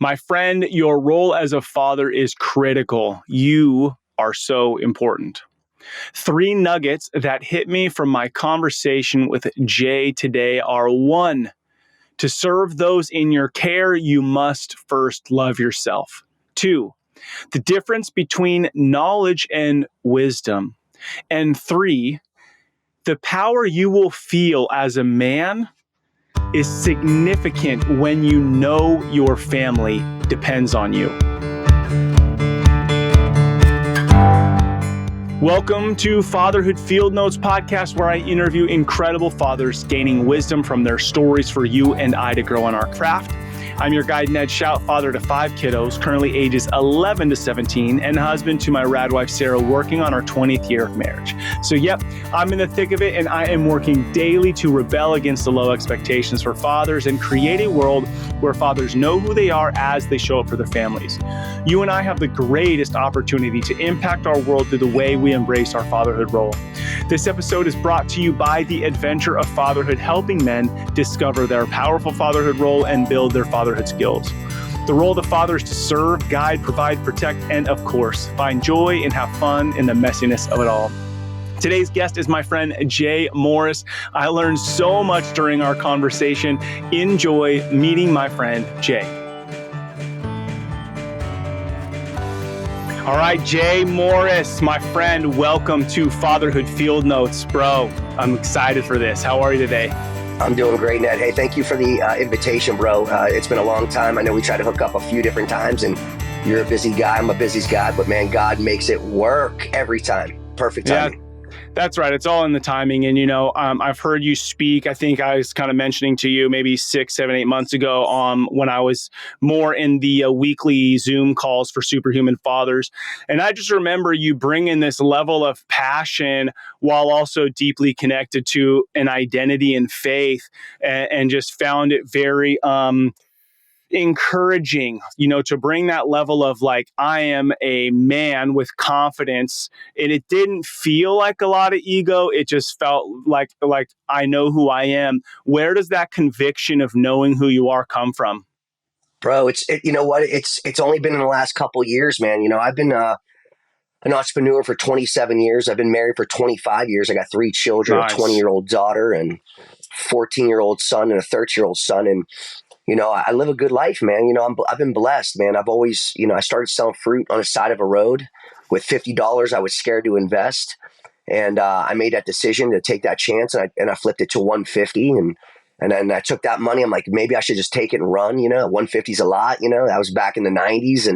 My friend, your role as a father is critical. You are so important. 3 nuggets that hit me from my conversation with Jay today are: 1, to serve those in your care, you must first love yourself. 2, the difference between knowledge and wisdom. And 3, the power you will feel as a man is significant when you know your family depends on you. Welcome to Fatherhood Field Notes podcast, where I interview incredible fathers gaining wisdom from their stories for you and I to grow in our craft. I'm your guide, Ned Shout, father to 5 kiddos, currently ages 11 to 17, and husband to my rad wife, Sarah, working on our 20th year of marriage. So yep, I'm in the thick of it, and I am working daily to rebel against the low expectations for fathers and create a world where fathers know who they are as they show up for their families. You and I have the greatest opportunity to impact our world through the way we embrace our fatherhood role. This episode is brought to you by the Adventure of Fatherhood, helping men discover their powerful fatherhood role and build their fatherhood skills. The role of the father is to serve, guide, provide, protect, and of course, find joy and have fun in the messiness of it all. Today's guest is my friend, Jay Morris. I learned so much during our conversation. Enjoy meeting my friend, Jay. All right, Jay Morris, my friend, welcome to Fatherhood Field Notes. Bro, I'm excited for this. How are you today? I'm doing great, Ned. Hey, thank you for the invitation, bro. It's been a long time. I know we tried to hook up a few different times, and you're a busy guy. I'm a busy guy, but man, God makes it work every time. Perfect timing. Yeah. That's right. It's all in the timing. And, I've heard you speak. I think I was kind of mentioning to you maybe 6, 7, 8 months ago when I was more in the weekly Zoom calls for Superhuman Fathers. And I just remember you bringing this level of passion while also deeply connected to an identity and faith, and just found it very encouraging, to bring that level of like, I am a man with confidence. And it didn't feel like a lot of ego. It just felt like I know who I am. Where does that conviction of knowing who you are come from? Bro, you know what? It's only been in the last couple of years, man. I've been an entrepreneur for 27 years. I've been married for 25 years. I got 3 children, Nice. a 20-year-old daughter and 14-year-old son and a 30-year-old son. And I live a good life, man. I've been blessed, man. I've always, I started selling fruit on the side of a road with $50. I was scared to invest. And I made that decision to take that chance, and I flipped it to 150. And then I took that money. I'm like, maybe I should just take it and run. 150 is a lot. That was back in the 90s.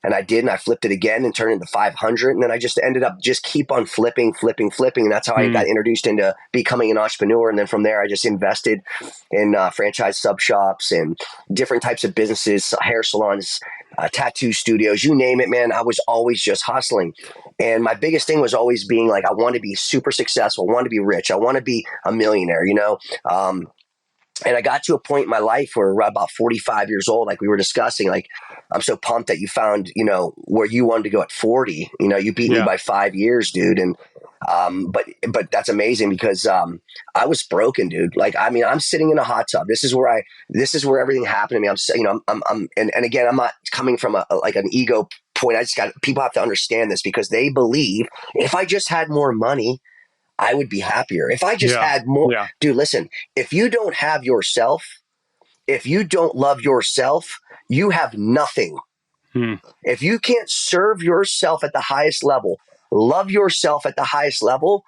And I did, and I flipped it again and turned it into 500. And then I just ended up just keep on flipping. And that's how I got introduced into becoming an entrepreneur. And then from there, I just invested in franchise sub shops and different types of businesses, hair salons, tattoo studios, you name it, man. I was always just hustling. And my biggest thing was always being like, I want to be super successful, I want to be rich, I want to be a millionaire, and I got to a point in my life where around about 45 years old, like we were discussing, like, I'm so pumped that you found, where you wanted to go at 40. You beat me by 5 years, dude. And but that's amazing because I was broken, dude. Like, I mean, I'm sitting in a hot tub. This is where everything happened to me. And again, I'm not coming from like an ego point. People have to understand this because they believe if I just had more money, I would be happier. If I just had more, dude, listen, if you don't have yourself, if you don't love yourself, you have nothing. If you can't serve yourself at the highest level, love yourself at the highest level,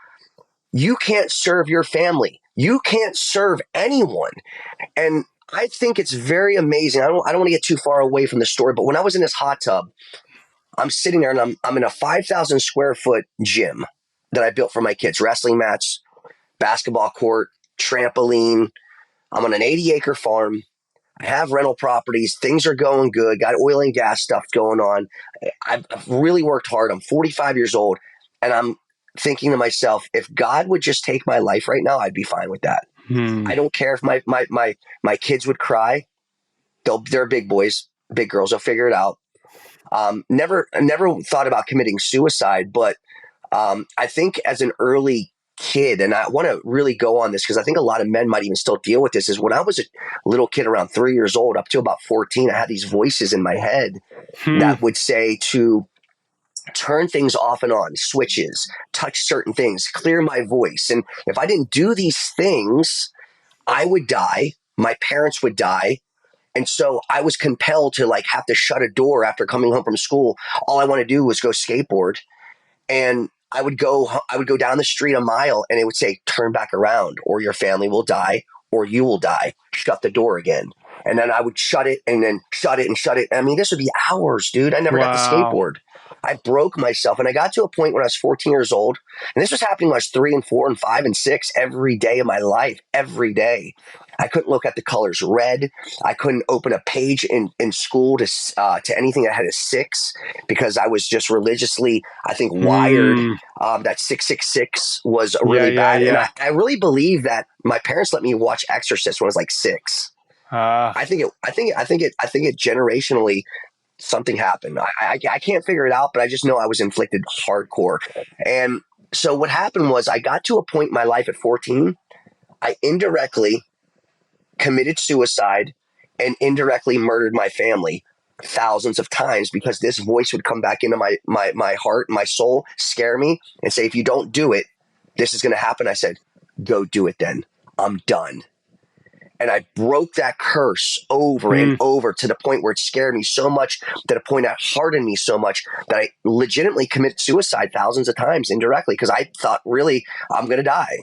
you can't serve your family. You can't serve anyone. And I think it's very amazing. I don't want to get too far away from the story, but when I was in this hot tub, I'm sitting there and I'm in a 5,000 square foot gym that I built for my kids, wrestling mats, basketball court, trampoline. I'm on an 80-acre farm. I have rental properties. Things are going good. Got oil and gas stuff going on. I've really worked hard. I'm 45 years old, and I'm thinking to myself, if God would just take my life right now, I'd be fine with that. I don't care if my kids would cry. They're big boys, big girls. They'll figure it out. Never thought about committing suicide, but I think as an early kid, and I want to really go on this because I think a lot of men might even still deal with this, is when I was a little kid around 3 years old up to about 14, I had these voices in my head Hmm. that would say to turn things off and on, switches, touch certain things, clear my voice. And if I didn't do these things, I would die. My parents would die. And so I was compelled to like have to shut a door after coming home from school. All I want to do was go skateboard. And I would go down the street a mile and it would say, turn back around or your family will die or you will die. Shut the door again. And then I would shut it and then shut it and shut it. I mean, this would be hours, dude. I never got to Wow. skateboard. I broke myself. And I got to a point when I was 14 years old. And this was happening when I was 3 and 4 and 5 and 6 every day of my life, every day. I couldn't look at the colors red. I couldn't open a page in school to anything that had a 6 because I was just religiously, I think, wired Hmm. that 666 was Yeah, really yeah, bad. And I, yeah. I really believe that my parents let me watch Exorcist when I was like 6. Uh, I think it generationally something happened. I can't figure it out, but I just know I was inflicted hardcore. And so what happened was I got to a point in my life at 14. I indirectly committed suicide and indirectly murdered my family thousands of times because this voice would come back into my heart, my soul, scare me and say, if you don't do it, this is going to happen. I said, go do it then. I'm done. And I broke that curse over and hmm. over to the point where it scared me so much, to the point that hardened me so much that I legitimately committed suicide thousands of times indirectly because I thought, really, I'm going to die,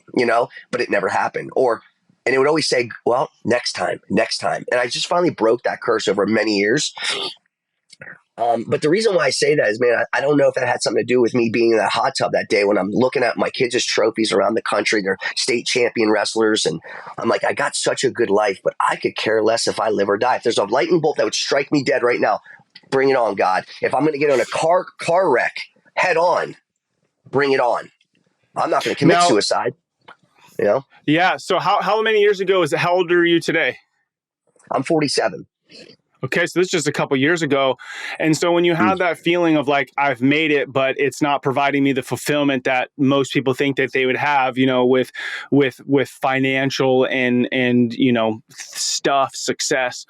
but it never happened. And it would always say, well, next time, next time. And I just finally broke that curse over many years. But the reason why I say that is, man, I don't know if that had something to do with me being in that hot tub that day when I'm looking at my kids' trophies around the country. They're state champion wrestlers. And I'm like, I got such a good life, but I could care less if I live or die. If there's a lightning bolt that would strike me dead right now, bring it on, God. If I'm going to get in a car wreck head on, bring it on. I'm not going to commit Now, suicide, you know? yeah. So how many years ago is it? How old are you today? I'm 47. Okay, so this is just a couple years ago. And so when you Mm. have that feeling of like, I've made it, but it's not providing me the fulfillment that most people think that they would have, with financial and stuff, success,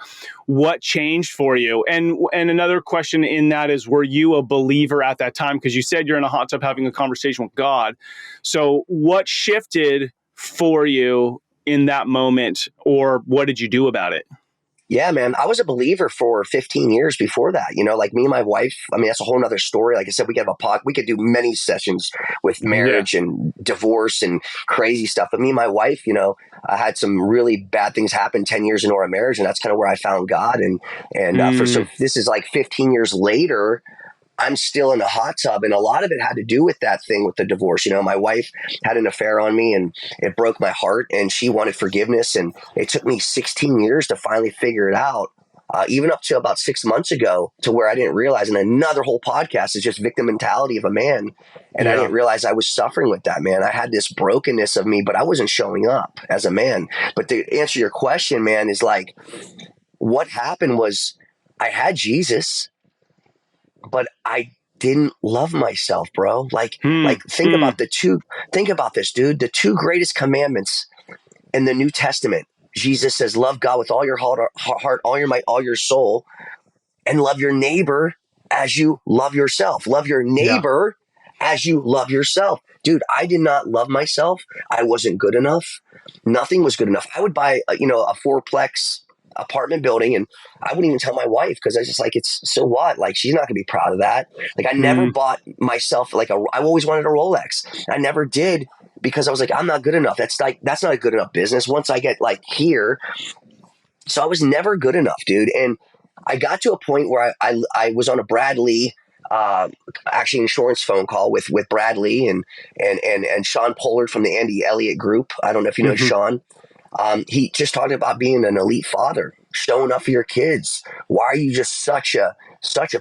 what changed for you? And another question in that is, were you a believer at that time? Because you said you're in a hot tub having a conversation with God. So what shifted for you in that moment, or what did you do about it? Yeah, man. I was a believer for 15 years before that. Like me and my wife, I mean, that's a whole nother story. Like I said, we could do many sessions with Yeah. marriage and divorce and crazy stuff. But me and my wife, I had some really bad things happen 10 years into our marriage. And that's kind of where I found God. So Mm, this is like 15 years later. I'm still in the hot tub. And a lot of it had to do with that thing with the divorce. My wife had an affair on me and it broke my heart and she wanted forgiveness. And it took me 16 years to finally figure it out. Even up to about 6 months ago, to where I didn't realize, and another whole podcast is just victim mentality of a man. And I yeah. didn't realize I was suffering with that, man. I had this brokenness of me, but I wasn't showing up as a man. But to answer your question, man, is like, what happened was I had Jesus, but I didn't love myself, bro. Like Mm, mm, think about this, dude. The two greatest commandments in the New Testament. Jesus says, love God with all your heart, all your might, all your soul, and love your neighbor as you love yourself. Love your yeah. neighbor as you love yourself. Dude, I did not love myself. I wasn't good enough. Nothing was good enough. I would buy, a fourplex apartment building and I wouldn't even tell my wife because I was just like, it's so what? Like, she's not going to be proud of that. Like, I never Mm, bought myself I always wanted a Rolex. I never did because I was like, I'm not good enough. That's not a good enough business. Once I get like here, so I was never good enough, dude. And I got to a point where I was on a Brad Lee, uh, actually insurance phone call with Brad Lee and Sean Pollard from the Andy Elliott group. I don't know if you know hmm. Sean. He just talked about being an elite father, showing up for your kids. Why are you just such a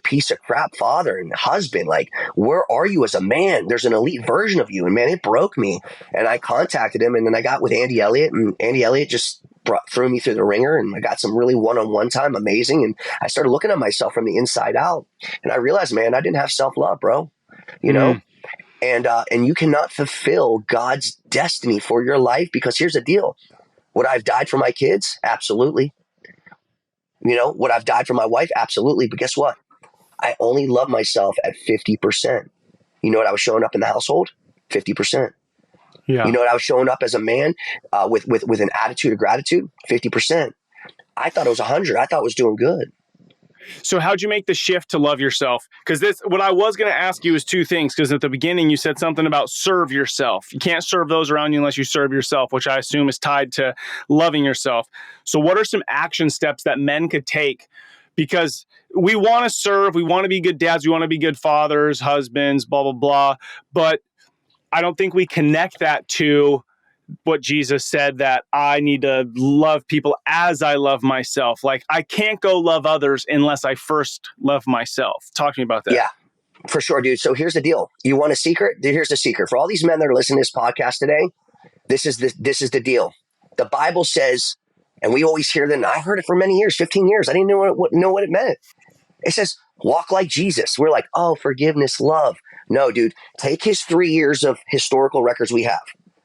piece of crap father and husband? Like, where are you as a man? There's an elite version of you. And man, it broke me. And I contacted him and then I got with Andy Elliott and Andy Elliott just threw me through the ringer and I got some really one-on-one time. Amazing. And I started looking at myself from the inside out and I realized, man, I didn't have self-love, bro, you know? Mm, And you cannot fulfill God's destiny for your life, because here's the deal. Would I have died for my kids? Absolutely. Would I have died for my wife? Absolutely. But guess what? I only love myself at 50%. You know what I was showing up in the household? 50%. Yeah. You know what I was showing up as a man with an attitude of gratitude? 50%. I thought it was 100. I thought I was doing good. So how'd you make the shift to love yourself? Because what I was going to ask you is two things. Because at the beginning you said something about serve yourself. You can't serve those around you unless you serve yourself, which I assume is tied to loving yourself. So what are some action steps that men could take? Because we want to serve, we want to be good dads, we want to be good fathers, husbands, blah, blah, blah. But I don't think we connect that to what Jesus said, that I need to love people as I love myself. Like, I can't go love others unless I first love myself. Talk to me about that. Yeah, for sure, dude. So here's the deal. You want a secret? Here's the secret. For all these men that are listening to this podcast today, this is the deal. The Bible says, and we always hear that, and I heard it for many years, 15 years. I didn't know what it meant. It says, walk like Jesus. We're like, oh, forgiveness, love. No, dude, take his 3 years of historical records we have.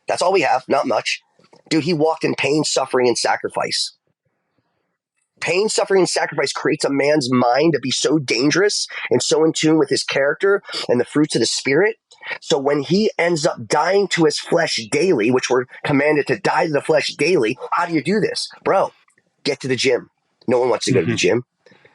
That's all we have, not much. Dude, he walked in pain, suffering, and sacrifice. Pain, suffering, and sacrifice creates a man's mind to be so dangerous and so in tune with his character and the fruits of the Spirit. So when he ends up dying to his flesh daily, which we're commanded to die to the flesh daily, how do you do this? Bro, get to the gym. No one wants to go to the gym.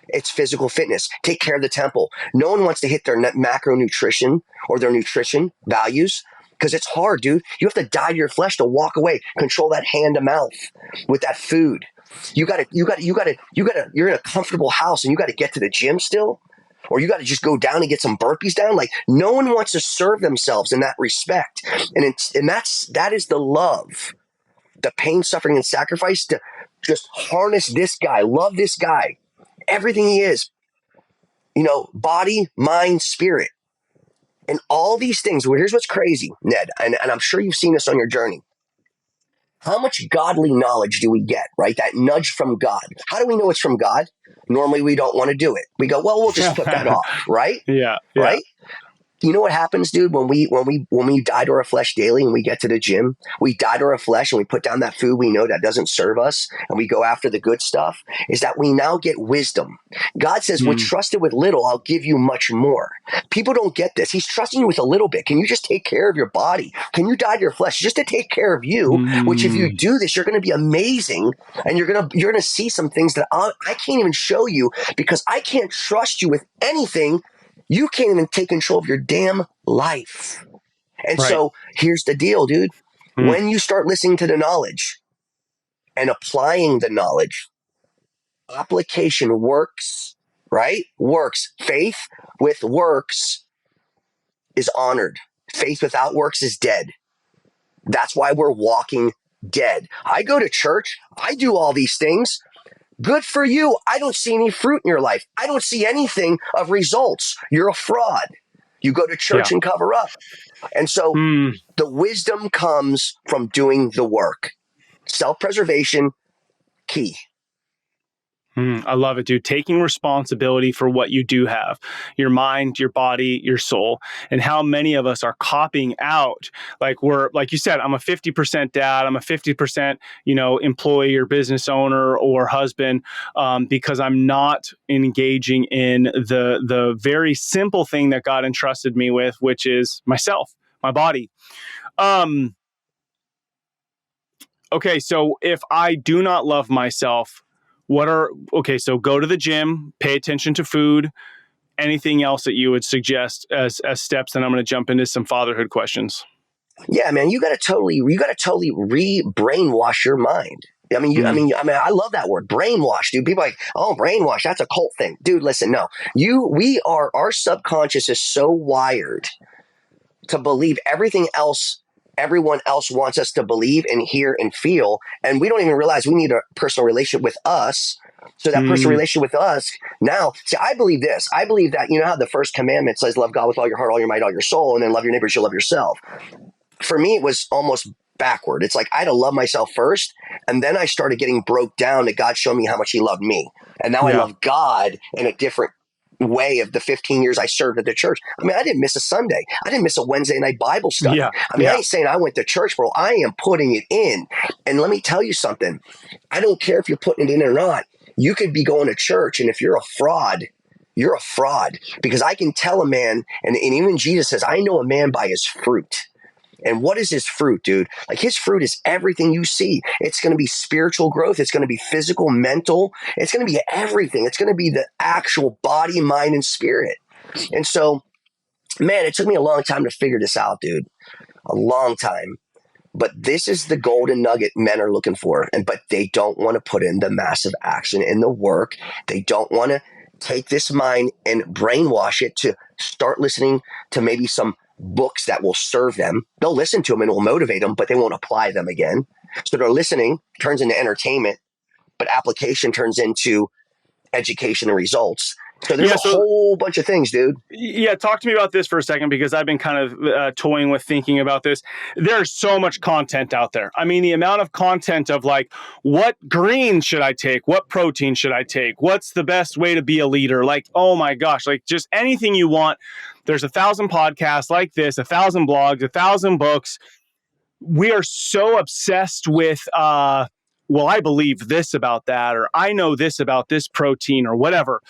It's physical fitness. Take care of the temple. No one wants to hit their macronutrition or their nutrition values, because it's hard, dude. You have to die to your flesh to walk away. Control that hand to mouth with that food. You're in a comfortable house and you got to get to the gym still, or you got to just go down and get some burpees down. Like, no one wants to serve themselves in that respect. And that is the love, the pain, suffering, and sacrifice to just harness this guy, love this guy, everything he is, body, mind, spirit, and all these things. Well, here's what's crazy, Ned, and I'm sure you've seen this on your journey. How much godly knowledge do we get, right? That nudge from God. How do we know it's from God? Normally, we don't want to do it. We go, well, we'll just put that off, right? Yeah. Right? You know what happens, dude, when we die to our flesh daily and we get to the gym, we die to our flesh and we put down that food we know that doesn't serve us and we go after the good stuff, is that we now get wisdom. God says, we're trusted with little, I'll give you much more. People don't get this. He's trusting you with a little bit. Can you just take care of your body? Can you die to your flesh just to take care of you? Which, if you do this, you're going to be amazing, and you're going to see some things that I can't even show you, because I can't trust you with anything. You can't even take control of your damn life. And so here's the deal, dude. When you start listening to the knowledge and applying the knowledge, application works, right? Works. Faith with works is honored. Faith without works is dead. That's why we're walking dead. I go to church. I do all these things. Good for you. I don't see any fruit in your life. I don't see anything of results. You're a fraud. You go to church and cover up. And so the wisdom comes from doing the work. Self-preservation, key. I love it, dude. Taking responsibility for what you do have, your mind, your body, your soul, and how many of us are copying out. Like you said, I'm a 50% dad. I'm a 50%, employee or business owner or husband, because I'm not engaging in the very simple thing that God entrusted me with, which is myself, my body. Okay. So if I do not love myself, so go to the gym, pay attention to food, anything else that you would suggest as steps? Then I'm going to jump into some fatherhood questions. Yeah, man, you got to totally re-brainwash your mind. I love that word, brainwash, dude. People are like, oh, brainwash, that's a cult thing. Dude, listen, no, our subconscious is so wired to believe everything else everyone else wants us to believe and hear and feel. And we don't even realize we need a personal relationship with us. So that personal relationship with us now, see, I believe this. I believe that, how the first commandment says, love God with all your heart, all your might, all your soul, and then love your neighbor as you love yourself. For me, it was almost backward. It's like I had to love myself first, and then I started getting broke down to God show me how much he loved me. And now I love God in a different way of the 15 years I served at the church. I mean, I didn't miss a Sunday. I didn't miss a Wednesday night Bible study. Yeah. I mean, I Yeah. ain't saying I went to church, bro. I am putting it in. And let me tell you something. I don't care if you're putting it in or not. You could be going to church, and if you're a fraud, you're a fraud. Because I can tell a man, and even Jesus says, I know a man by his fruit. And what is his fruit, dude? Like, his fruit is everything you see. It's going to be spiritual growth. It's going to be physical, mental. It's going to be everything. It's going to be the actual body, mind, and spirit. And so, man, it took me a long time to figure this out, dude. A long time. But this is the golden nugget men are looking for. But they don't want to put in the massive action in the work. They don't want to take this mind and brainwash it to start listening to maybe some books that will serve them. They'll listen to them and it will motivate them, but they won't apply them again. So they're listening, turns into entertainment, but application turns into education and results. So there's Yeah. a whole bunch of things, dude. Yeah, talk to me about this for a second, because I've been kind of toying with thinking about this. There's so much content out there. I mean, the amount of content of like, what green should I take? What protein should I take? What's the best way to be a leader? Like, oh my gosh, like just anything you want. There's 1,000 podcasts like this, 1,000 blogs, 1,000 books. We are so obsessed with, well, I believe this about that, or I know this about this protein, or whatever.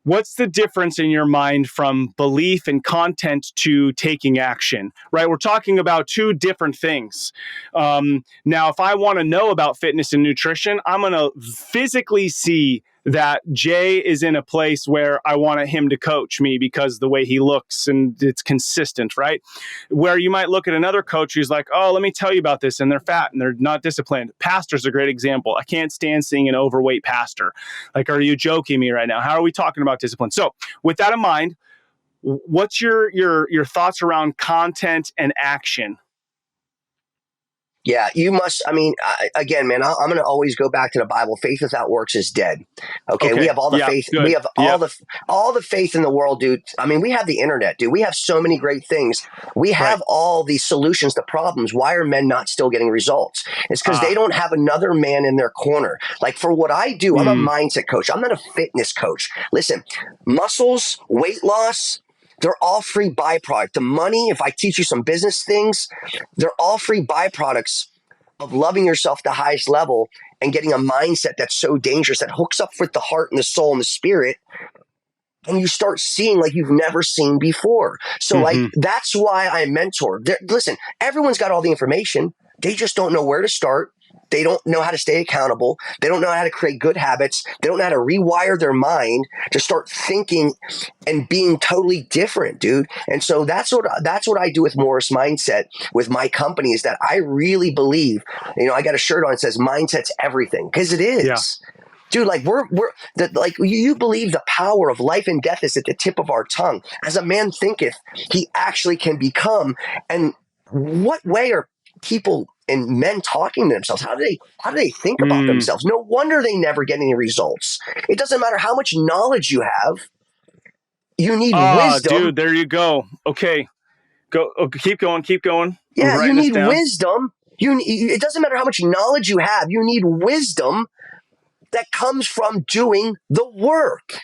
What's the difference in your mind from belief and content to taking action, right? We're talking about two different things. Now, if I want to know about fitness and nutrition, I'm going to physically see that Jay is in a place where I want him to coach me because the way he looks and it's consistent, right? Where you might look at another coach who's like, oh, let me tell you about this, and they're fat and they're not disciplined. Pastor's a great example. I can't stand seeing an overweight pastor. Like, are you joking me right now? How are we talking about discipline? So with that in mind, what's your thoughts around content and action? Yeah, you must. I mean, again, man, I'm going to always go back to the Bible. Faith without works is dead. Okay, we have all the faith. Good. We have all the faith in the world, dude. I mean, we have the internet, dude. We have so many great things. We have all these solutions to problems. Why are men not still getting results? It's because they don't have another man in their corner. Like, for what I do, I'm a mindset coach. I'm not a fitness coach. Listen, muscles, weight loss, they're all free byproduct. The money, if I teach you some business things, they're all free byproducts of loving yourself the highest level and getting a mindset that's so dangerous that hooks up with the heart and the soul and the spirit. And you start seeing like you've never seen before. So like, that's why I mentor. Listen, everyone's got all the information. They just don't know where to start. They don't know how to stay accountable. They don't know how to create good habits. They don't know how to rewire their mind to start thinking and being totally different, dude. And so that's what I do with Morris Mindset with my company, is that I really believe, I got a shirt on that says mindset's everything, because it is. Yeah. Dude, like you believe the power of life and death is at the tip of our tongue. As a man thinketh, he actually can become. And what way are people and men talking to themselves? How do they think about themselves? No wonder they never get any results. It doesn't matter how much knowledge you have. You need wisdom. Dude, there you go. Okay. Go. Keep going. Yeah, you need wisdom. It doesn't matter how much knowledge you have. You need wisdom that comes from doing the work.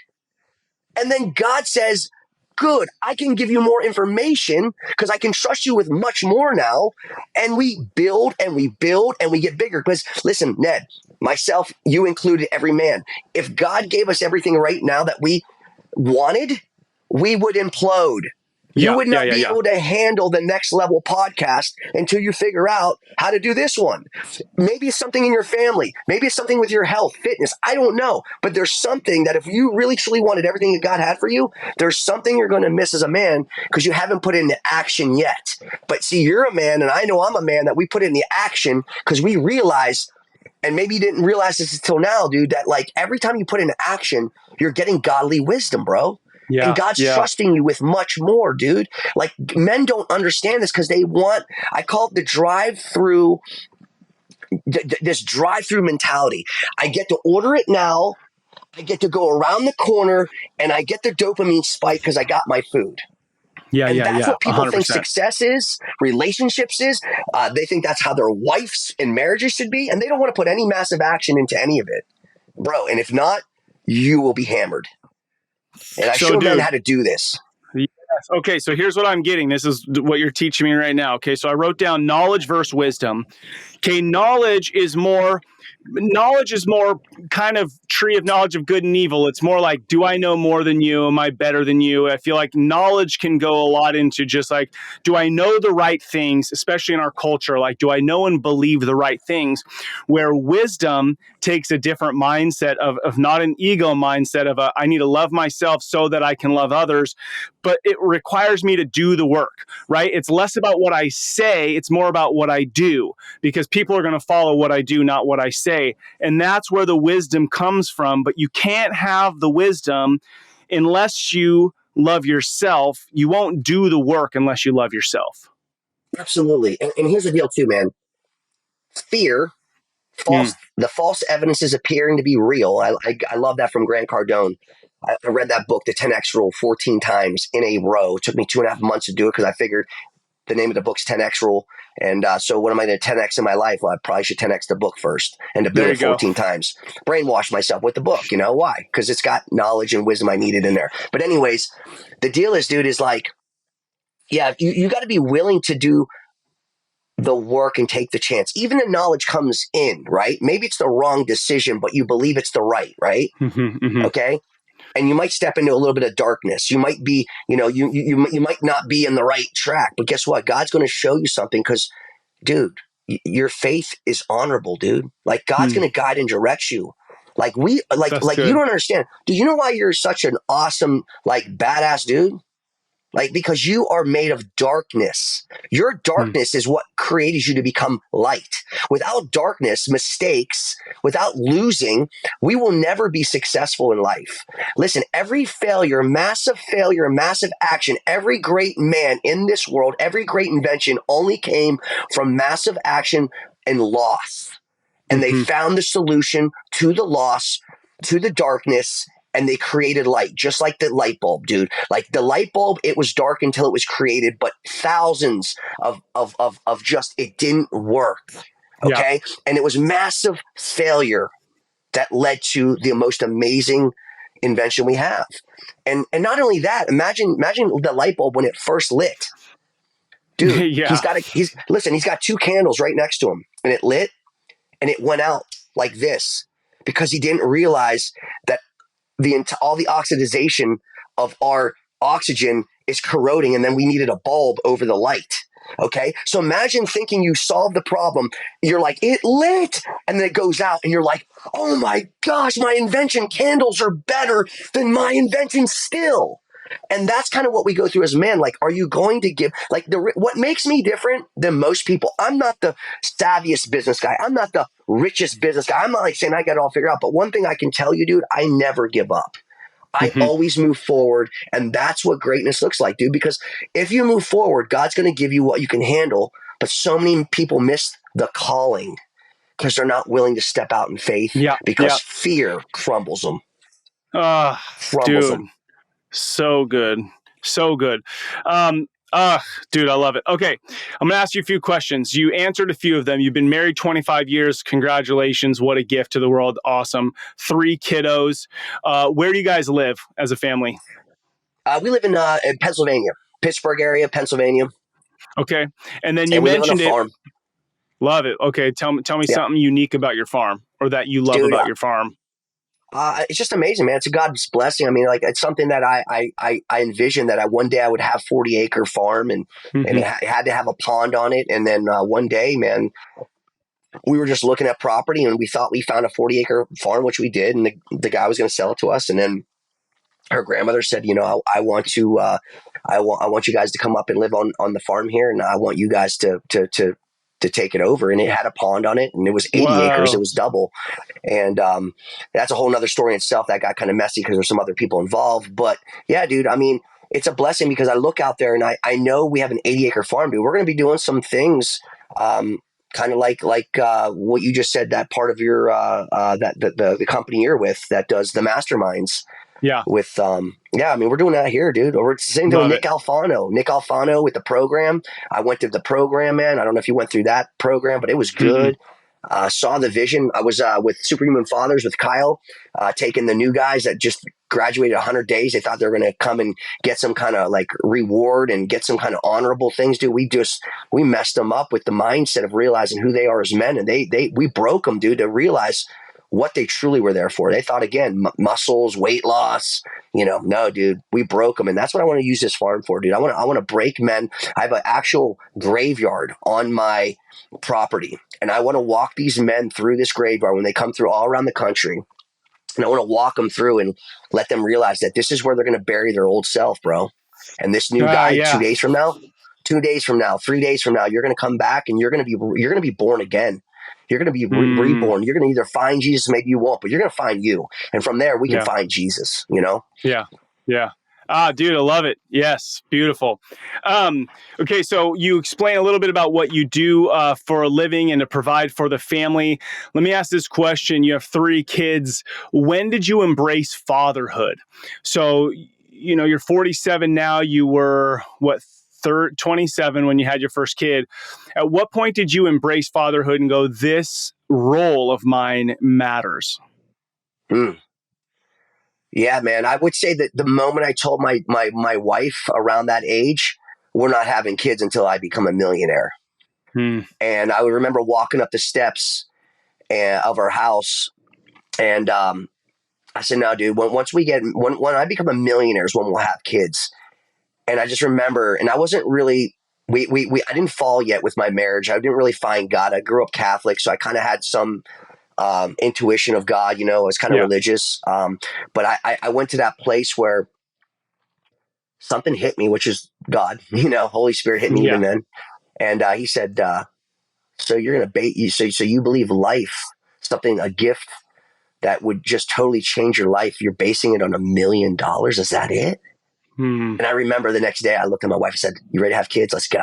And then God says, good, I can give you more information because I can trust you with much more now. And we build and we build and we get bigger. Because listen, Ned, myself, you included, every man, if God gave us everything right now that we wanted, we would implode. You would not be able to handle the next level podcast until you figure out how to do this one. Maybe it's something in your family. Maybe it's something with your health, fitness. I don't know. But there's something that if you really truly wanted everything that God had for you, there's something you're going to miss as a man because you haven't put it into action yet. But see, you're a man, and I know I'm a man, that we put it in the action because we realize, and maybe you didn't realize this until now, dude, that like every time you put into action, you're getting godly wisdom, bro. Yeah, and God's trusting you with much more, dude. Like, men don't understand this because they want, I call it the drive-through, this drive-through mentality. I get to order it now, I get to go around the corner, and I get the dopamine spike because I got my food. That's what people 100%. Think success is, relationships is. They think that's how their wives and marriages should be, and they don't want to put any massive action into any of it. Bro, and if not, you will be hammered. And I So, show men dude, how to do this. yes. Okay, so here's what I'm getting. This is what you're teaching me right now. Okay, so I wrote down knowledge versus wisdom. Okay, knowledge is more kind of tree of knowledge of good and evil. It's more like, do I know more than you? Am I better than you? I feel like knowledge can go a lot into just like, do I know the right things, especially in our culture? Like, do I know and believe the right things? Where wisdom takes a different mindset of not an ego mindset of I need to love myself so that I can love others, but it requires me to do the work, right? It's less about what I say, it's more about what I do, because people are going to follow what I do, not what I say. And that's where the wisdom comes from. But you can't have the wisdom unless you love yourself. You won't do the work unless you love yourself. Absolutely. And here's the deal too, man. Fear, Mm, the false evidence is appearing to be real. I love that from Grant Cardone. I read that book, The 10X Rule, 14 times in a row. It took me 2.5 months to do it because I figured the name of the book's 10X Rule. And so what am I going to 10X in my life? Well, I probably should 10X the book first and to do there it you go. 14 times. Brainwash myself with the book. You know why? Because it's got knowledge and wisdom I needed in there. But anyways, the deal is, dude, is like, yeah, you got to be willing to do the work and take the chance. Even the knowledge comes in, right? Maybe it's the wrong decision, but you believe it's the right? Mm-hmm, mm-hmm. Okay. And you might step into a little bit of darkness. You might be, you might not be in the right track, but guess what? God's going to show you something because, dude, your faith is honorable, dude. Like God's Mm, going to guide and direct you. that's You good. don't understand. Do you know why you're such an awesome, like badass dude? Like, because you are made of darkness. Your Mm, darkness is what created you to become light. Without darkness, mistakes, without losing, we will never be successful in life. Listen, every failure, massive action, every great man in this world, every great invention only came from massive action and loss. And they mm-hmm. found the solution to the loss, to the darkness, and they created light, just like the light bulb, dude. Like the light bulb, it was dark until it was created, but thousands of just it didn't work. Yeah. Okay. And it was massive failure that led to the most amazing invention we have. And not only that, imagine the light bulb when it first lit. Dude, Yeah. he's got two candles right next to him, and it lit and it went out like this because he didn't realize that all the oxidization of our oxygen is corroding, and then we needed a bulb over the light. Okay, so imagine thinking you solved the problem. You're like, it lit, and then it goes out, and you're like, oh my gosh, my invention, candles are better than my invention still. And that's kind of what we go through as men. Like, are you going to give, like, what makes me different than most people? I'm not the savviest business guy. I'm not the richest business guy. I'm not like saying I got it all figured out. But one thing I can tell you, dude, I never give up. I Mm-hmm. always move forward. And that's what greatness looks like, dude. Because if you move forward, God's going to give you what you can handle. But so many people miss the calling because they're not willing to step out in faith Yeah. because Yeah. fear crumbles them, Ah, crumbles dude. them. So good. So good. Um, uh, Dude, I love it. Okay. I'm going to ask you a few questions. You answered a few of them. You've been married 25 years. Congratulations. What a gift to the world. Awesome. 3 kiddos. Where do you guys live as a family? We live in Pennsylvania, Pittsburgh area, Pennsylvania, Okay. And then you and we live on a mentioned it. farm. Love it. Okay. Tell me Yeah, something unique about your farm or that you love dude, about your farm. it's just amazing, man. It's a God's blessing. I mean, like it's something that I envisioned that one day I would have 40-acre farm and Mm-hmm. it had to have a pond on it. And then one day, man, we were just looking at property and we thought we found a 40-acre farm, which we did, and the guy was going to sell it to us. And then her grandmother said, I want to, I want you guys to come up and live on the farm here, and I want you guys to take it over. And it had a pond on it, and it was 80 acres. It Wow. was double. And that's a whole nother story in itself. That got kind of messy because there's some other people involved. But yeah, dude, I mean, it's a blessing because I look out there and I know we have an 80-acre farm, dude. We're going to be doing some things. Kind of like what you just said, that part of your that the company you're with that does the masterminds Yeah. with yeah, I mean, we're doing that here, dude. Or it's the same thing with Love it. Nick Alfano with the program. I went to the program, man. I don't know if you went through that program, but it was Mm-mm. good. saw the vision. I was with Superhuman Fathers with Kyle, taking the new guys that just graduated 100 days. They thought they were going to come and get some kind of like reward and get some kind of honorable things. Dude, we messed them up with the mindset of realizing who they are as men, and we broke them, dude, to realize what they truly were there for. They thought, again, muscles, weight loss. No, dude, we broke them, and that's what I want to use this farm for, dude. I want to break men. I have an actual graveyard on my property, and I want to walk these men through this graveyard when they come through all around the country. And I want to walk them through and let them realize that this is where they're going to bury their old self, bro. And this new guy, Yeah. 2 days from now, 2 days from now, 3 days from now, you're going to come back and you're going to be born again. You're going to be reborn. You're going to either find Jesus, maybe you won't, but you're going to find you. And from there, we can find Jesus, Yeah. Yeah. Ah, dude, I love it. Yes. Beautiful. Okay. So you explain a little bit about what you do for a living and to provide for the family. Let me ask this question. You have 3 kids. When did you embrace fatherhood? So, you're 47 now. You were 27 when you had your first kid. At what point did you embrace fatherhood and go, this role of mine matters? Yeah, man. I would say that the moment I told my wife around that age, we're not having kids until I become a millionaire. And I would remember walking up the steps of our house, and I said, "No, dude. When I become a millionaire is when we'll have kids." And I just remember, and I wasn't really. I didn't fall yet with my marriage. I didn't really find God. I grew up Catholic, so I kind of had some intuition of God. I was kind of religious. But I went to that place where something hit me, which is God. Holy Spirit hit me even then, and he said, "So you're gonna bait you? So you believe life, a gift that would just totally change your life? You're basing it on $1 million? Is that it?" And I remember the next day, I looked at my wife and said, "You ready to have kids? Let's go."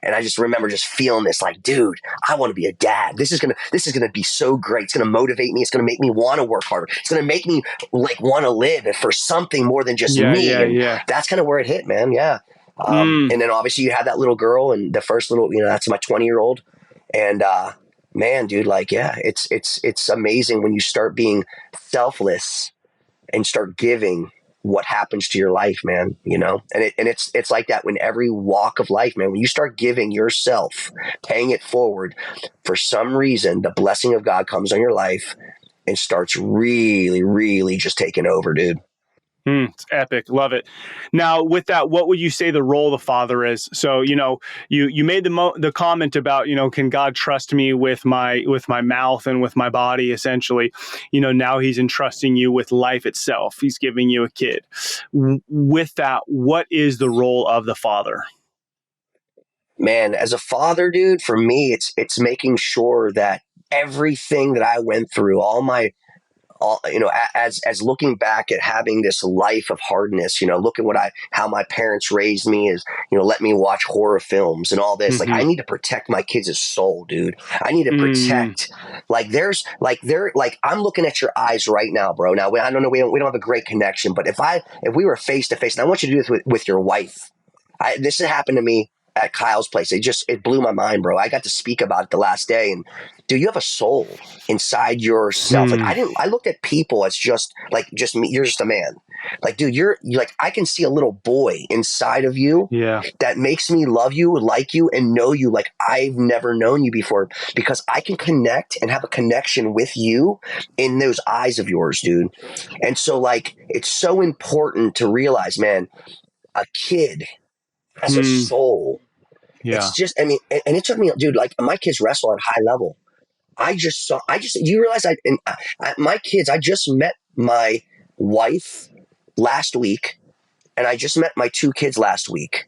And I just remember just feeling this, like, dude, I want to be a dad. This is gonna be so great. It's gonna motivate me. It's gonna make me want to work harder. It's gonna make me like want to live for something more than just me. And that's kind of where it hit, man. Yeah. And then obviously you have that little girl, and the first little, that's my 20-year-old. And man, dude, like, yeah, it's amazing when you start being selfless and start giving what happens to your life, man, and it's like that when every walk of life, man, when you start giving yourself, paying it forward, for some reason, the blessing of God comes on your life and starts really, really just taking over, dude. It's epic. Love it. Now, with that, what would you say the role of the father is? So, you made the comment about, can God trust me with my mouth and with my body? Essentially, now He's entrusting you with life itself. He's giving you a kid. With that, what is the role of the father? Man, as a father, dude, for me, it's making sure that everything that I went through, as looking back at having this life of hardness, look at how my parents raised me, is, let me watch horror films and all this. Like, I need to protect my kids' soul, dude. I need to protect, I'm looking at your eyes right now, bro. Now, I don't know, we don't have a great connection, but if we were face to face, and I want you to do this with your wife. This has happened to me at Kyle's place. It blew my mind, bro. I got to speak about it the last day, and dude, you have a soul inside yourself. Like, I looked at people as just me. You're just a man. Like, dude, you're like, I can see a little boy inside of you. Yeah. That makes me love you, like you, and know you like I've never known you before, because I can connect and have a connection with you in those eyes of yours, dude. And so, like, it's so important to realize, man, a kid has a soul. Yeah. It's just, I mean, and it took me, dude, like, my kids wrestle at high level. You realize my kids, I just met my wife last week, and I just met my 2 kids last week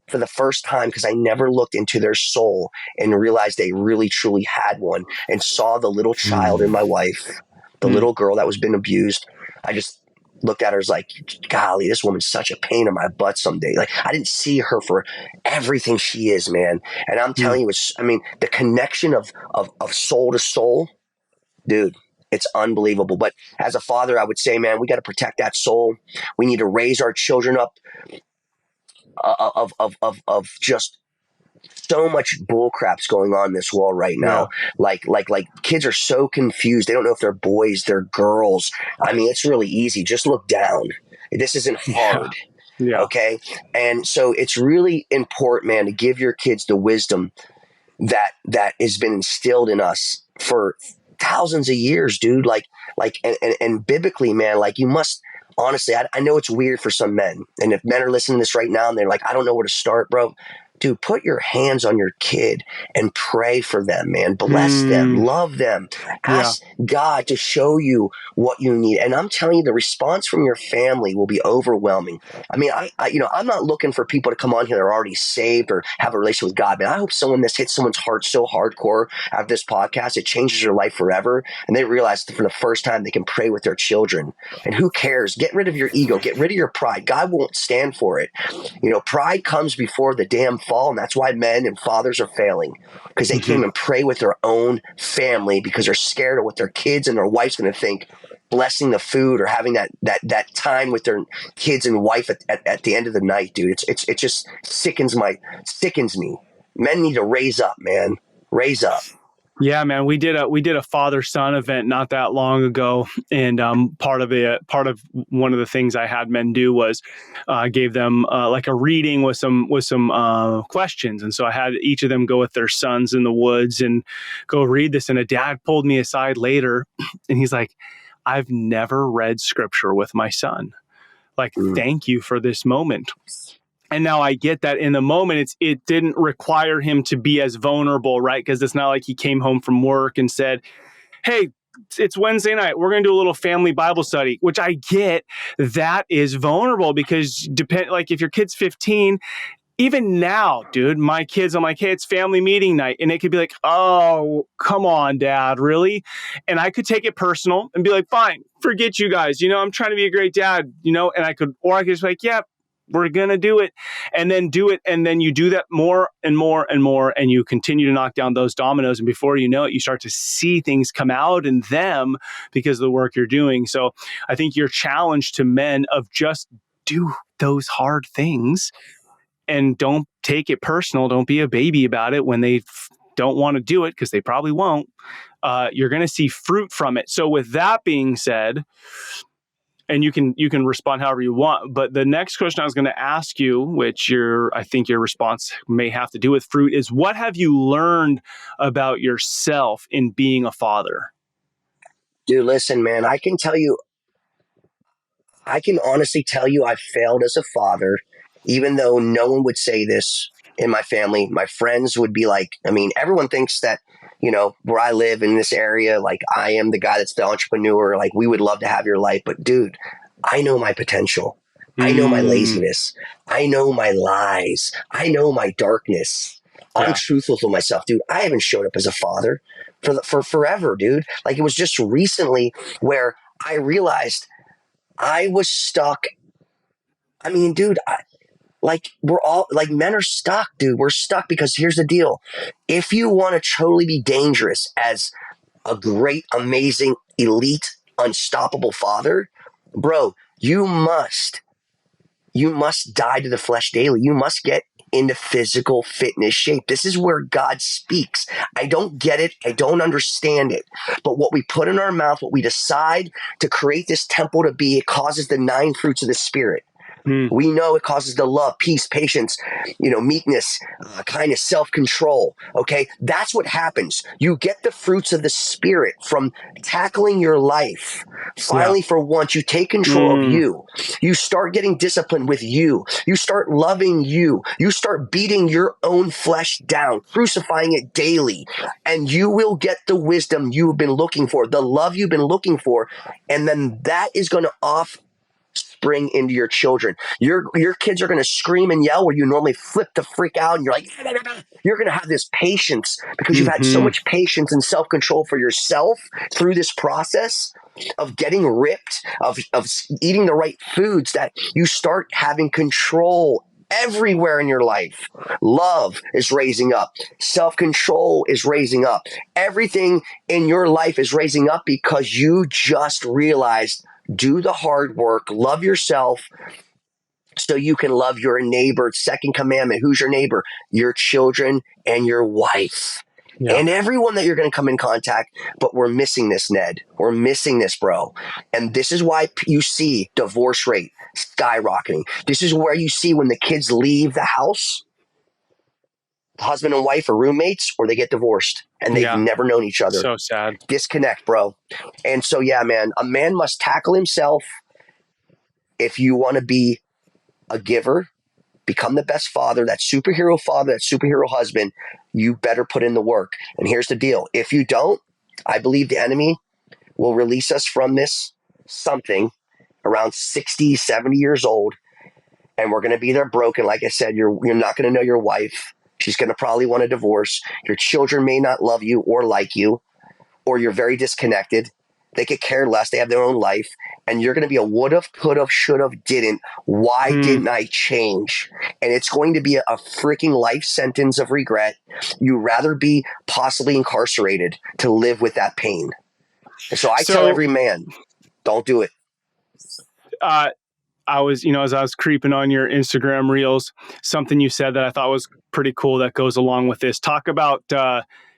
for the first time, because I never looked into their soul and realized they really truly had one, and saw the little child in my wife, the little girl that was been abused. I just looked at her as like, golly, this woman's such a pain in my butt someday. Like, I didn't see her for everything she is, man. And I'm telling you, the connection of soul to soul, dude, it's unbelievable. But as a father, I would say, man, we got to protect that soul. We need to raise our children up of just So much bull crap's going on in this world right now. Like kids are so confused. They don't know if they're boys, they're girls. I mean, it's really easy. Just look down. This isn't Yeah. hard. Yeah. Okay. And so it's really important, man, to give your kids the wisdom that has been instilled in us for thousands of years, dude. And biblically, man, like you must honestly, I know it's weird for some men. And if men are listening to this right now and they're like, I don't know where to start, bro. Dude, put your hands on your kid and pray for them, man. Bless them, love them. Yeah. Ask God to show you what you need. And I'm telling you, the response from your family will be overwhelming. I mean, I'm not looking for people to come on here that are already saved or have a relationship with God, man. I hope this hits someone's heart so hardcore after this podcast, it changes their life forever. And they realize that for the first time they can pray with their children. And who cares? Get rid of your ego. Get rid of your pride. God won't stand for it. Pride comes before the damn fall, and that's why men and fathers are failing, because they can't even pray with their own family because they're scared of what their kids and their wife's going to think. Blessing the food or having that time with their kids and wife at the end of the night, dude. It just sickens me. Men need to raise up, man. Raise up. Yeah, man, we did a father son event not that long ago, and part of one of the things I had men do was gave them like a reading with some questions, and so I had each of them go with their sons in the woods and go read this. And a dad pulled me aside later, and he's like, "I've never read scripture with my son. Like, thank you for this moment." And now I get that in the moment, it didn't require him to be as vulnerable, right? Because it's not like he came home from work and said, "Hey, it's Wednesday night. We're going to do a little family Bible study," which I get that is vulnerable because like if your kid's 15, even now, dude, my kids, I'm like, "Hey, it's family meeting night." And it could be like, "Oh, come on, dad, really?" And I could take it personal and be like, "Fine, forget you guys. I'm trying to be a great dad, and I could just be like, "Yeah, we're going to do it," and then do it. And then you do that more and more and more, and you continue to knock down those dominoes. And before you know it, you start to see things come out in them because of the work you're doing. So I think your challenge to men of just do those hard things and don't take it personal. Don't be a baby about it when they don't want to do it, because they probably won't. You're going to see fruit from it. So with that being said, and you can respond however you want. But the next question I was going to ask you, which I think your response may have to do with fruit, is what have you learned about yourself in being a father? Dude, listen, man, I can honestly tell you I failed as a father, even though no one would say this in my family. My friends would be like, I mean, everyone thinks that, where I live in this area, like I am the guy that's the entrepreneur. Like we would love to have your life. But dude, I know my potential. I know my laziness. I know my lies. I know my darkness. I'm Yeah. truthful to myself, dude. I haven't showed up as a father for forever, dude. Like it was just recently where I realized I was stuck. I mean, dude, we're all like men are stuck, dude. We're stuck because here's the deal. If you want to truly be dangerous as a great, amazing, elite, unstoppable father, bro, you must die to the flesh daily. You must get into physical fitness shape. This is where God speaks. I don't get it. I don't understand it. But what we put in our mouth, what we decide to create this temple to be, it causes the 9 fruits of the Spirit. We know it causes the love, peace, patience, meekness, kindness, self-control. Okay. That's what happens. You get the fruits of the Spirit from tackling your life. Yeah. Finally, for once, you take control of you. You start getting disciplined with you. You start loving you. You start beating your own flesh down, crucifying it daily, and you will get the wisdom you've been looking for, the love you've been looking for. And then that is going to spring into your children. Your kids are going to scream and yell where you normally flip the freak out, and you're like, you're going to have this patience because you've had so much patience and self-control for yourself through this process of getting ripped, of eating the right foods, that you start having control everywhere in your life. Love is raising up. Self-control is raising up. Everything in your life is raising up because you just realized, do the hard work, love yourself, so you can love your neighbor. Second commandment, who's your neighbor? Your children and your wife. Yeah. And everyone that you're going to come in contact. But we're missing this, Ned. We're missing this, bro. And this is why you see divorce rate skyrocketing. This is where you see when the kids leave the house, husband and wife are roommates, or they get divorced and they've Yeah. never known each other. So sad. Disconnect, bro. And so, yeah, man, a man must tackle himself if you want to be a giver, become the best father, that superhero father, that superhero husband. You better put in the work. And here's the deal. If you don't, I believe the enemy will release us from this something around 60, 70 years old. And we're going to be there broken. Like I said, you're not going to know your wife. She's going to probably want a divorce. Your children may not love you or like you, or you're very disconnected. They could care less. They have their own life. And you're going to be a would've, could've, should've, didn't. Why didn't I change? And it's going to be a freaking life sentence of regret. You'd rather be possibly incarcerated to live with that pain. And so I tell every man, don't do it. I was, as I was creeping on your Instagram reels, something you said that I thought was pretty cool that goes along with this. Talk about,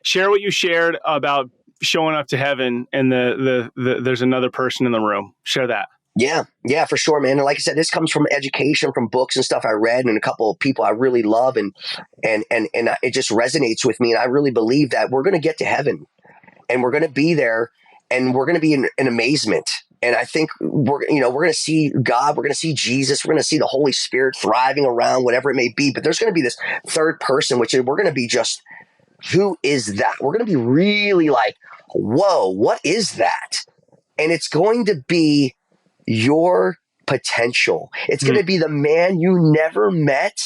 share what you shared about showing up to heaven and there's another person in the room. Share that. Yeah, for sure, man. And like I said, this comes from education, from books and stuff I read, and a couple of people I really love, and it just resonates with me. And I really believe that we're going to get to heaven, and we're going to be there, and we're going to be in amazement. And I think we're going to see God, we're going to see Jesus, we're going to see the Holy Spirit thriving around, whatever it may be. But there's going to be this third person, which we're going to be just, who is that? We're going to be really like, whoa, what is that? And it's going to be your potential. It's going to be the man you never met.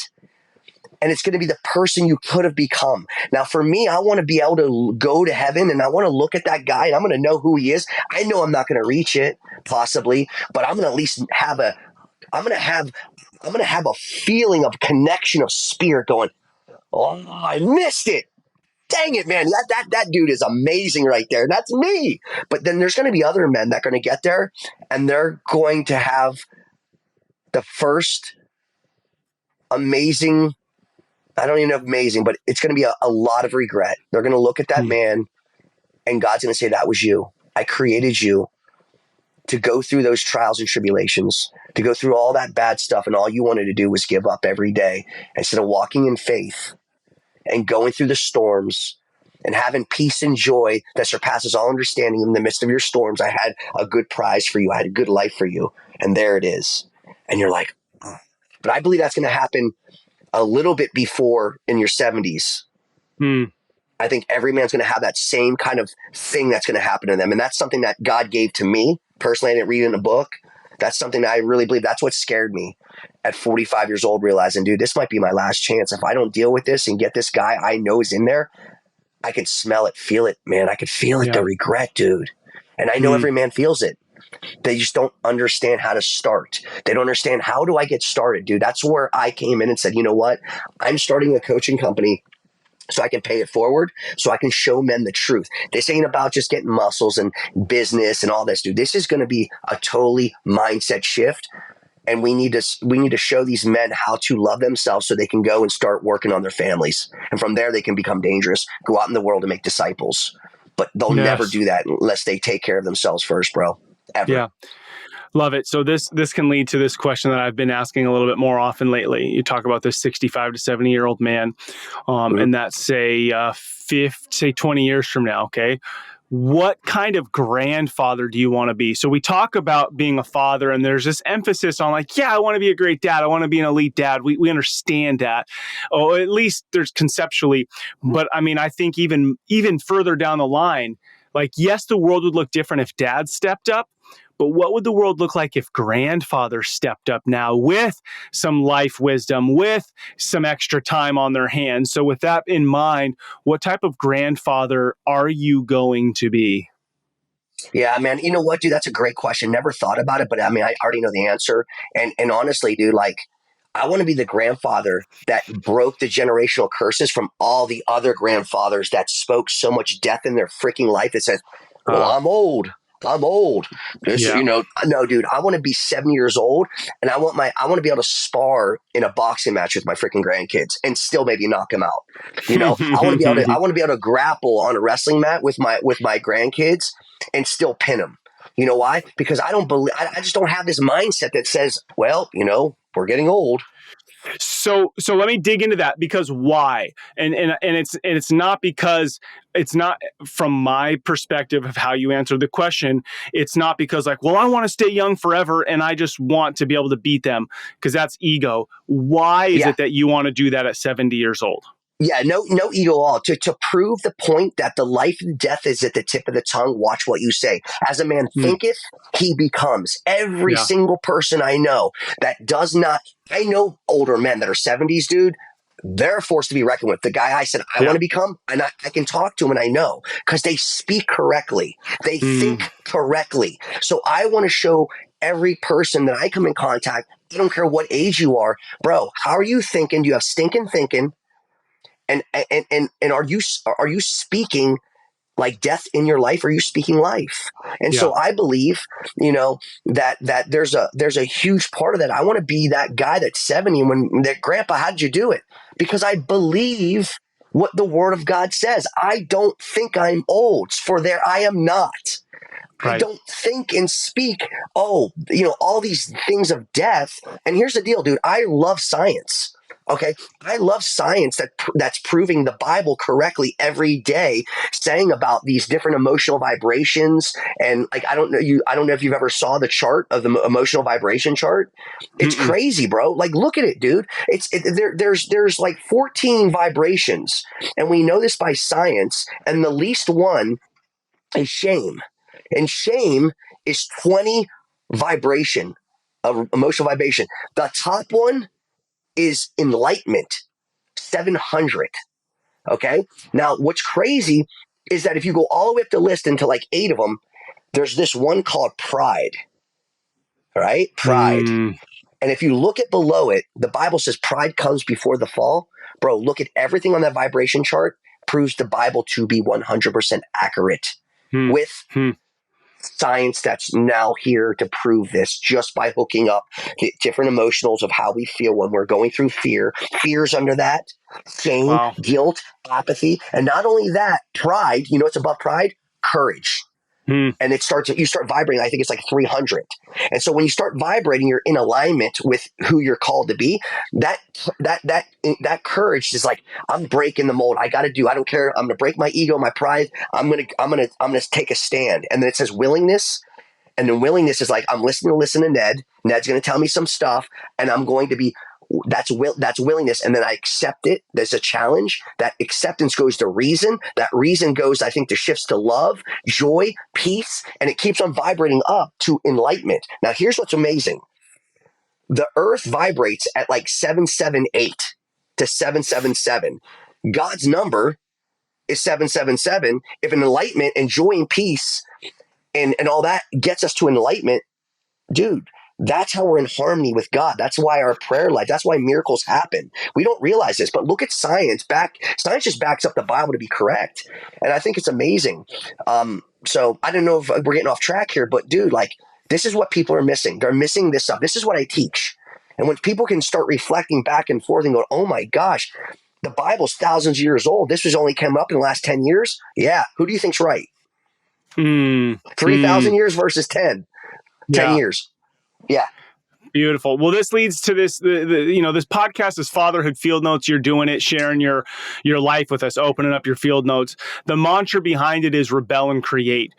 And it's going to be the person you could have become. Now, for me, I want to be able to go to heaven, and I want to look at that guy, and I'm going to know who he is. I know I'm not going to reach it, possibly, but I'm going to at least have I'm going to have a feeling of connection of spirit going, oh, I missed it. Dang it, man. That dude is amazing right there. That's me. But then there's going to be other men that are going to get there, and they're going to have the first amazing, I don't even know if amazing, but it's going to be a lot of regret. They're going to look at that man, and God's going to say, that was you. I created you to go through those trials and tribulations, to go through all that bad stuff, and all you wanted to do was give up every day instead of walking in faith and going through the storms and having peace and joy that surpasses all understanding in the midst of your storms. I had a good prize for you. I had a good life for you. And there it is. And you're like, oh. But I believe that's going to happen a little bit before in your 70s. I think every man's going to have that same kind of thing that's going to happen to them. And that's something that God gave to me. Personally, I didn't read it in a book. That's something that I really believe. That's what scared me at 45 years old, realizing, dude, this might be my last chance. If I don't deal with this and get this guy I know is in there, I can smell it, feel it, man. I could feel it, the regret, dude. And I know every man feels it. They just don't understand how to start. They don't understand, how do I get started, dude? That's where I came in and said, you know what? I'm starting a coaching company so I can pay it forward, so I can show men the truth. This ain't about just getting muscles and business and all this, dude. This is going to be a totally mindset shift. And we need to show these men how to love themselves so they can go and start working on their families. And from there, they can become dangerous, go out in the world and make disciples. But they'll never do that unless they take care of themselves first, bro. Ever. Yeah. Love it. So this can lead to this question that I've been asking a little bit more often lately. You talk about this 65 to 70-year-old man, and that's say 20 years from now. Okay. What kind of grandfather do you want to be? So we talk about being a father, and there's this emphasis on like, yeah, I want to be a great dad. I want to be an elite dad. We understand that. Oh, at least there's conceptually. But I mean, I think even further down the line, like, yes, the world would look different if dad stepped up. But what would the world look like if grandfather stepped up now with some life wisdom, with some extra time on their hands? So with that in mind, what type of grandfather are you going to be? Yeah, man. You know what, dude? That's a great question. Never thought about it, but I mean, I already know the answer. And honestly, dude, like, I want to be the grandfather that broke the generational curses from all the other grandfathers that spoke so much death in their freaking life that says, well, I'm old. I'm old. Yeah. No, dude, I want to be 70 years old and I want to be able to spar in a boxing match with my freaking grandkids and still maybe knock them out. I want to be able to grapple on a wrestling mat with my grandkids and still pin them. You know why? Because I just don't have this mindset that says, well, we're getting old. So let me dig into that, because why? And it's not because, it's not from my perspective of how you answer the question. It's not because like, well, I want to stay young forever and I just want to be able to beat them, because that's ego. Why is Yeah. it that you want to do that at 70 years old? Yeah, no ego at all. To prove the point that the life and death is at the tip of the tongue, watch what you say. As a man thinketh, he becomes. Every Yeah. single person I know that does not, I know older men that are 70s, dude. They're a force to be reckoned with. The guy I said I want to become, and I can talk to him and I know because they speak correctly. They think correctly. So I want to show every person that I come in contact, I don't care what age you are, bro, how are you thinking? Do you have stinking thinking? And are you speaking like death in your life? Or are you speaking life? And Yeah. so I believe, that there's a huge part of that. I want to be that guy that's 70 when that, grandpa, how'd you do it? Because I believe what the word of God says. I don't think I'm old, for there I am not. I Right. don't think and speak, all these things of death. And here's the deal, dude. I love science. Okay. I love science that's proving the Bible correctly every day, saying about these different emotional vibrations. And like, I don't know if you've ever saw the chart of the emotional vibration chart. It's crazy, bro. Like, look at it, dude. There's like 14 vibrations, and we know this by science. And the least one is shame. And shame is 20 vibration of emotional vibration. The top one is enlightenment, 700. Okay. Now, what's crazy is that if you go all the way up the list into like 8 of them, there's this one called pride. Right? Pride. And if you look at below it, the Bible says pride comes before the fall. Bro, look at everything on that vibration chart, proves the Bible to be 100% accurate with science that's now here to prove this, just by hooking up different emotionals of how we feel when we're going through fear. Fear's under that, shame, Wow. guilt, apathy. And not only that, pride, what's above pride? Courage. And you start vibrating. I think it's like 300. And so when you start vibrating, you're in alignment with who you're called to be. That courage is like, I'm breaking the mold. I don't care. I'm going to break my ego, my pride. I'm going to take a stand. And then it says willingness. And then willingness is like, I'm listening to Ned. Ned's going to tell me some stuff, and I'm going to be, that's willingness. And then I accept it. There's a challenge. That acceptance goes to reason. That reason goes, I think, to shifts to love, joy, peace, and it keeps on vibrating up to enlightenment. Now, here's what's amazing. The earth vibrates at like 778 to 777. God's number is 777. If an enlightenment and joy and peace and all that gets us to enlightenment, dude, that's how we're in harmony with God. That's why our prayer life, that's why miracles happen. We don't realize this, but look at science. Science just backs up the Bible to be correct. And I think it's amazing. So I don't know if we're getting off track here, but dude, like, this is what people are missing. They're missing this stuff. This is what I teach. And when people can start reflecting back and forth and go, oh my gosh, the Bible's thousands of years old. This was only come up in the last 10 years. Yeah. Who do you think's right? 3,000 years versus 10 years. Yeah. Beautiful. Well, this leads to this. This podcast is Fatherhood Field Notes. You're doing it, sharing your life with us, opening up your field notes. The mantra behind it is rebel and create.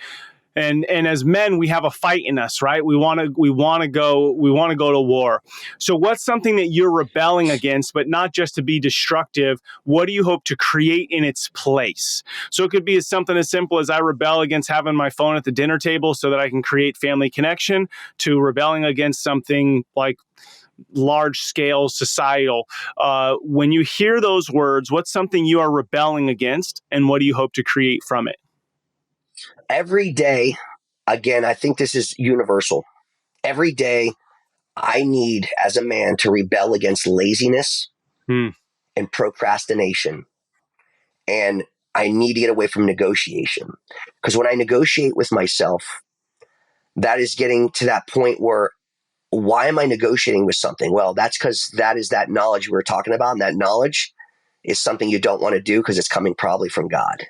And as men, we have a fight in us, right? We want to go to war. So what's something that you're rebelling against, but not just to be destructive? What do you hope to create in its place? So it could be something as simple as I rebel against having my phone at the dinner table so that I can create family connection, to rebelling against something like large scale societal. When you hear those words, what's something you are rebelling against, and what do you hope to create from it? Every day, again, I think this is universal. Every day, I need, as a man, to rebel against laziness and procrastination. And I need to get away from negotiation. Because when I negotiate with myself, that is getting to that point where, why am I negotiating with something? Well, that's because that is that knowledge we were talking about. And that knowledge is something you don't want to do because it's coming probably from God.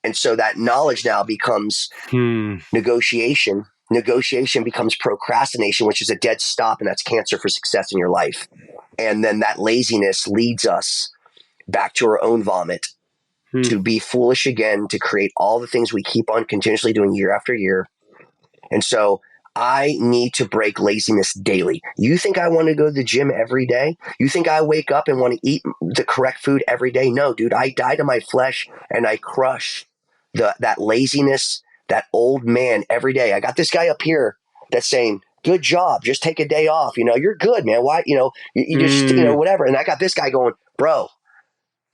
And so that knowledge now becomes negotiation. Negotiation becomes procrastination, which is a dead stop. And that's cancer for success in your life. And then that laziness leads us back to our own vomit, to be foolish again, to create all the things we keep on continuously doing year after year. And so I need to break laziness daily. You think I want to go to the gym every day? You think I wake up and want to eat the correct food every day? No, dude, I die to my flesh and I crush that laziness, that old man every day. I got this guy up here that's saying, good job, just take a day off. You're good, man. Why, you just, whatever. And I got this guy going, bro,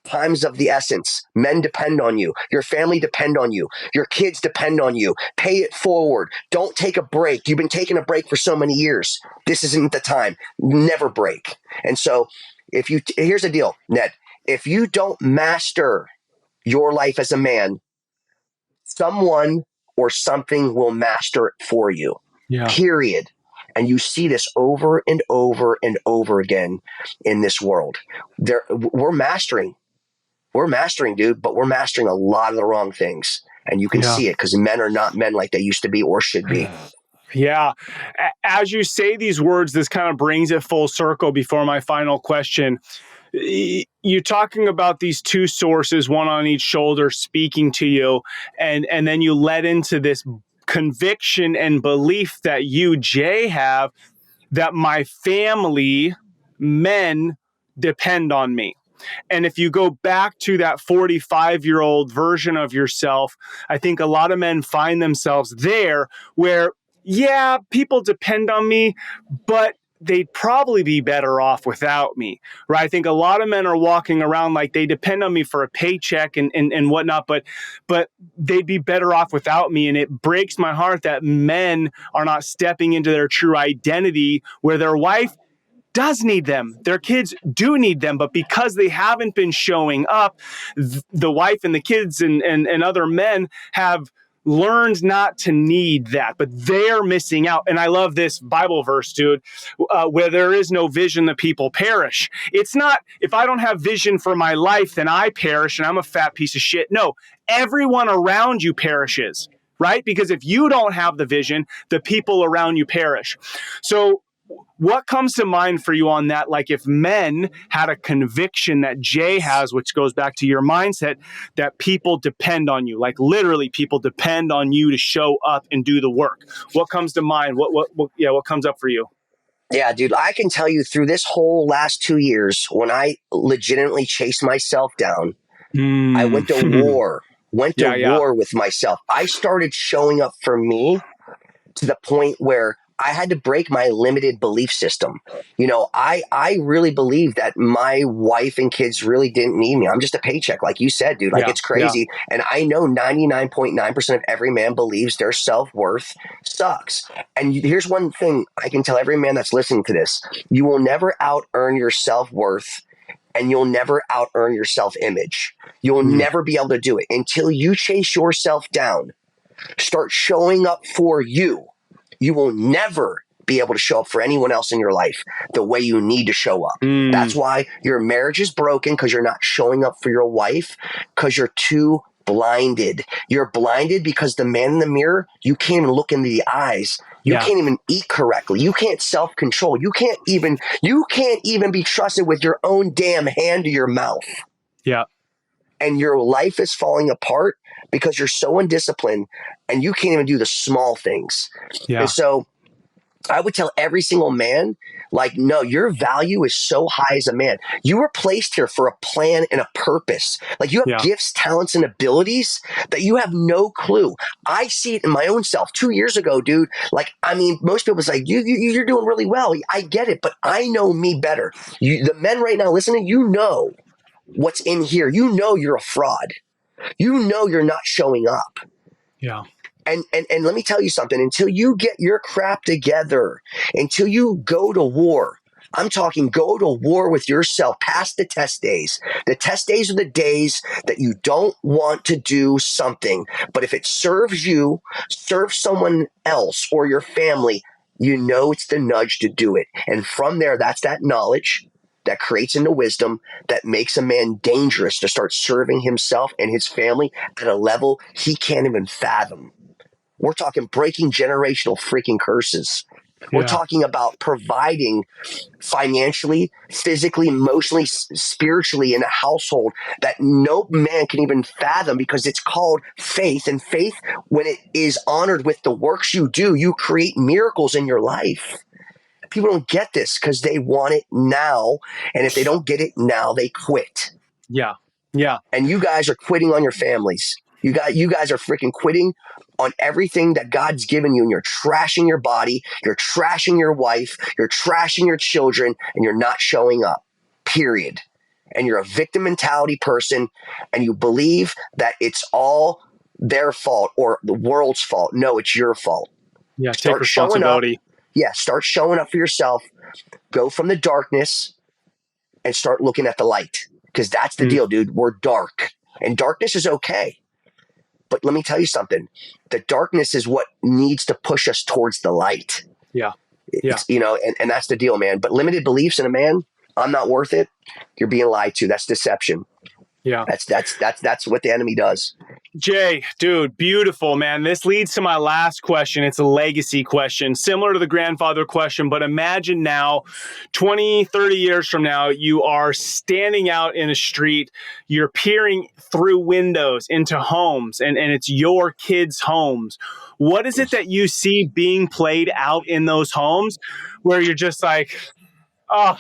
time's of the essence. Men depend on you. Your family depend on you. Your kids depend on you. Pay it forward. Don't take a break. You've been taking a break for so many years. This isn't the time. Never break. And so here's the deal, Ned. If you don't master your life as a man, someone or something will master it for you. Yeah. Period. And you see this over and over and over again in this world. We're mastering, dude, but we're mastering a lot of the wrong things. And you can see it because men are not men like they used to be or should be. Yeah. As you say these words, this kind of brings it full circle before my final question. You're talking about these two sources, one on each shoulder, speaking to you, and then you led into this conviction and belief that you, Jay, have that my family, men, depend on me. And if you go back to that 45-year-old version of yourself, I think a lot of men find themselves there where, yeah, people depend on me, but they'd probably be better off without me, right? I think a lot of men are walking around like they depend on me for a paycheck and whatnot, but they'd be better off without me. And it breaks my heart that men are not stepping into their true identity where their wife does need them. Their kids do need them, but because they haven't been showing up, the wife and the kids and other men have learned not to need that, but they're missing out. And I love this Bible verse, dude, where there is no vision, the people perish. It's not, if I don't have vision for my life, then I perish and I'm a fat piece of shit. No, everyone around you perishes, right? Because if you don't have the vision, the people around you perish. So what comes to mind for you on that? Like if men had a conviction that Jay has, which goes back to your mindset, that people depend on you, like literally people depend on you to show up and do the work. What comes to mind? What comes up for you? Yeah, dude, I can tell you through this whole last 2 years, when I legitimately chased myself down, I went to war, war with myself. I started showing up for me to the point where I had to break my limited belief system. I really believe that my wife and kids really didn't need me. I'm just a paycheck. Like you said, dude, it's crazy. Yeah. And I know 99.9% of every man believes their self-worth sucks. And here's one thing I can tell every man that's listening to this. You will never out-earn your self-worth and you'll never out-earn your self-image. You'll never be able to do it until you chase yourself down. Start showing up for you. You will never be able to show up for anyone else in your life the way you need to show up. That's why your marriage is broken, because you're not showing up for your wife, because you're too blinded. You're blinded because the man in the mirror, you can't even look into the eyes. You can't even eat correctly. You can't self-control. You can't even be trusted with your own damn hand to your mouth. Yeah. And your life is falling apart because you're so undisciplined and you can't even do the small things. Yeah. And so I would tell every single man, like, no, your value is so high as a man. You were placed here for a plan and a purpose. Like you have gifts, talents, and abilities that you have no clue. I see it in my own self 2 years ago, dude. Like, I mean, most people's like, you're doing really well. I get it, but I know me better. The men right now listening, what's in here. You're a fraud. You're not showing up. Yeah. And let me tell you something. Until you get your crap together, until you go to war, I'm talking go to war with yourself past the test days. The test days are the days that you don't want to do something, but if it serves you, serves someone else or your family, you know it's the nudge to do it. And from there, that's that knowledge that creates into wisdom that makes a man dangerous to start serving himself and his family at a level he can't even fathom. We're talking breaking generational freaking curses. We're Yeah. talking about providing financially, physically, emotionally, spiritually in a household that no man can even fathom because it's called faith. And faith, when it is honored with the works you do, you create miracles in your life. People don't get this because they want it now. And if they don't get it now, they quit. Yeah. Yeah. And you guys are quitting on your families. You guys are freaking quitting on everything that God's given you, and you're trashing your body, you're trashing your wife, you're trashing your children, and you're not showing up. Period. And you're a victim mentality person, and you believe that it's all their fault or the world's fault. No, it's your fault. Yeah. Take Start showing up. responsibility. Yeah, start showing up for yourself. Go from the darkness and start looking at the light. Because that's the Mm. deal, dude. We're dark. And darkness is okay. But let me tell you something. The darkness is what needs to push us towards the light. Yeah. Yeah. It's, and that's the deal, man. But limited beliefs in a man, I'm not worth it. You're being lied to. That's deception. Yeah. That's what the enemy does. Jay, dude, beautiful, man. This leads to my last question. It's a legacy question, similar to the grandfather question, but imagine now, 20, 30 years from now, you are standing out in a street, you're peering through windows into homes, and it's your kids' homes. What is it that you see being played out in those homes where you're just like, oh,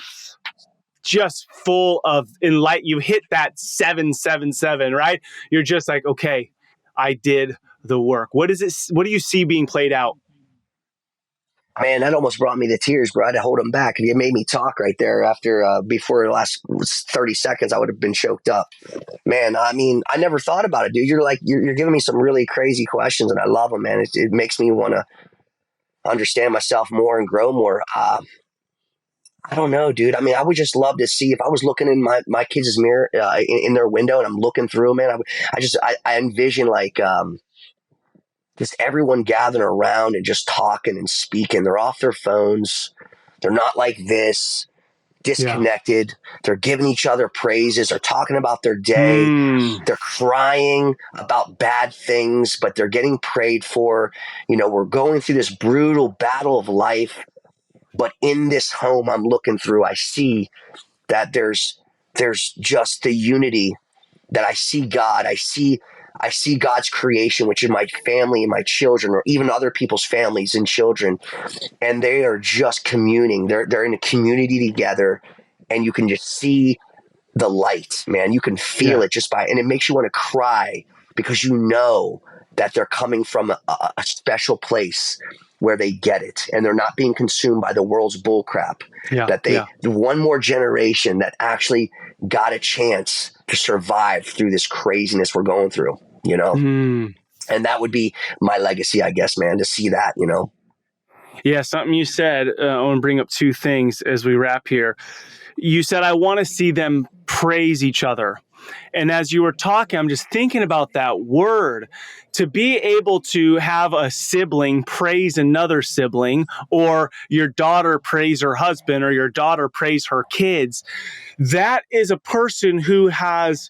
just full of enlight. You hit that 777, right? You're just like, okay, I did the work. What is it? What do you see being played out? Man, that almost brought me to tears, bro. I had to hold them back. You made me talk right there before the last 30 seconds, I would have been choked up. Man, I mean, I never thought about it, dude. You're giving me some really crazy questions, and I love them, man. It makes me want to understand myself more and grow more. I don't know, dude. I mean, I would just love to see if I was looking in my kids' mirror in their window and I'm looking through, man. I envision just everyone gathering around and just talking and speaking. They're off their phones. They're not like this, Yeah. disconnected. They're giving each other praises. They're talking about their day. They're crying about bad things, but they're getting prayed for. We're going through this brutal battle of life. But in this home I'm looking through, I see that there's just the unity that I see God. I see God's creation, which is my family and my children, or even other people's families and children, and they are just communing. They're in a community together, and you can just see the light, man. You can feel Yeah. it and it makes you want to cry because you know that they're coming from a special place where they get it and they're not being consumed by the world's bullcrap. Yeah. That Yeah. one more generation that actually got a chance to survive through this craziness we're going through, Mm. and that would be my legacy, I guess, man, to see that, Yeah. Something you said, I want to bring up two things as we wrap here. You said, I want to see them praise each other. And as you were talking, I'm just thinking about that word, to be able to have a sibling praise another sibling, or your daughter praise her husband, or your daughter praise her kids. That is a person who has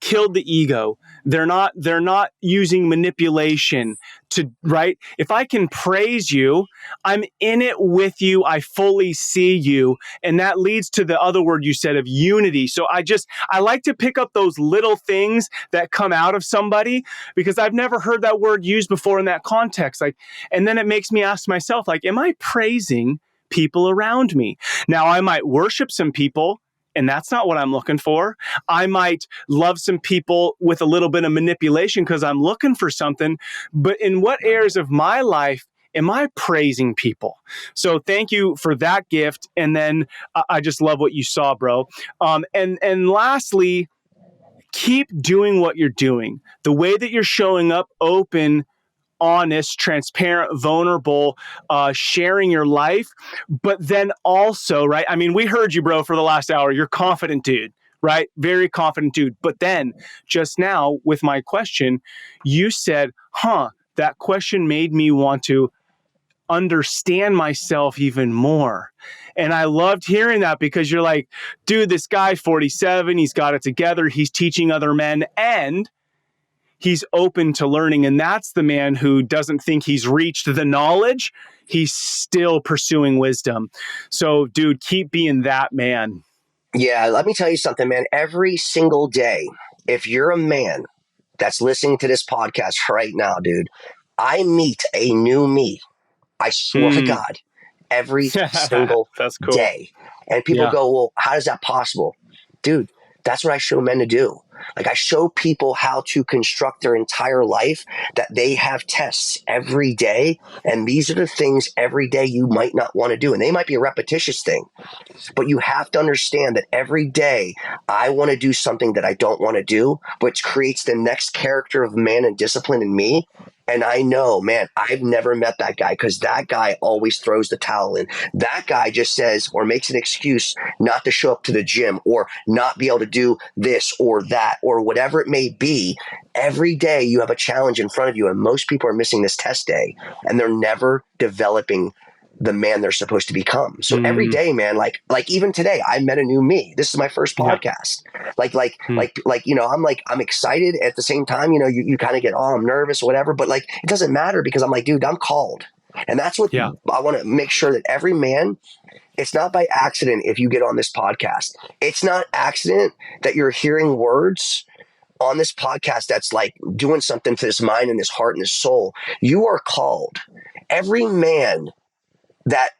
killed the ego. They're not using manipulation to, right? If I can praise you, I'm in it with you. I fully see you. And that leads to the other word you said of unity. So I like to pick up those little things that come out of somebody because I've never heard that word used before in that context. And then it makes me ask myself, am I praising people around me? Now I might worship some people, and that's not what I'm looking for. I might love some people with a little bit of manipulation because I'm looking for something. But in what areas of my life am I praising people? So thank you for that gift. And then I just love what you saw, bro. And lastly, keep doing what you're doing. The way that you're showing up, open honest, transparent, vulnerable, sharing your life. But then also, right? I mean, we heard you, bro, for the last hour. You're confident, dude, right? Very confident, dude. But then just now with my question, you said, that question made me want to understand myself even more. And I loved hearing that because you're like, dude, this guy's 47. He's got it together. He's teaching other men and he's open to learning. And that's the man who doesn't think he's reached the knowledge. He's still pursuing wisdom. So, dude, keep being that man. Yeah, let me tell you something, man. Every single day, if you're a man that's listening to this podcast right now, dude, I meet a new me. I swear to God, every single That's cool. day. And people go, well, how is that possible? Dude, that's what I show men to do. Like I show people how to construct their entire life, that they have tests every day. And these are the things every day you might not want to do. And they might be a repetitious thing, but you have to understand that every day I want to do something that I don't want to do, which creates the next character of man and discipline in me. And I know, man, I've never met that guy because that guy always throws the towel in. That guy just says or makes an excuse not to show up to the gym or not be able to do this or that or whatever it may be. Every day you have a challenge in front of you, and most people are missing this test day and they're never developing the man they're supposed to become. So every day, man, like even today, I met a new me. This is my first podcast. I'm excited at the same time, you kind of get, I'm nervous or whatever, but like, it doesn't matter because I'm like, dude, I'm called. And that's what I want to make sure that every man, it's not by accident if you get on this podcast. It's not accident that you're hearing words on this podcast that's like doing something to this mind and this heart and this soul. You are called. Every man that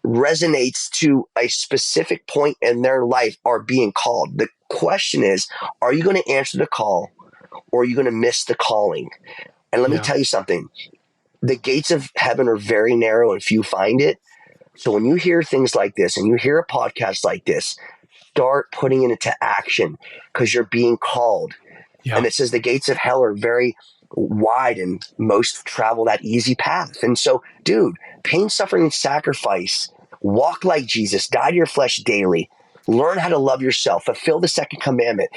resonates to a specific point in their life are being called. The question is, are you going to answer the call or are you going to miss the calling? And let me tell you something. The gates of heaven are very narrow and few find it. So when you hear things like this and you hear a podcast like this, start putting it into action because you're being called. Yeah. And it says the gates of hell are very wide and most travel that easy path. And so, dude, pain, suffering, and sacrifice, walk like Jesus, die to your flesh daily, learn how to love yourself, fulfill the second commandment,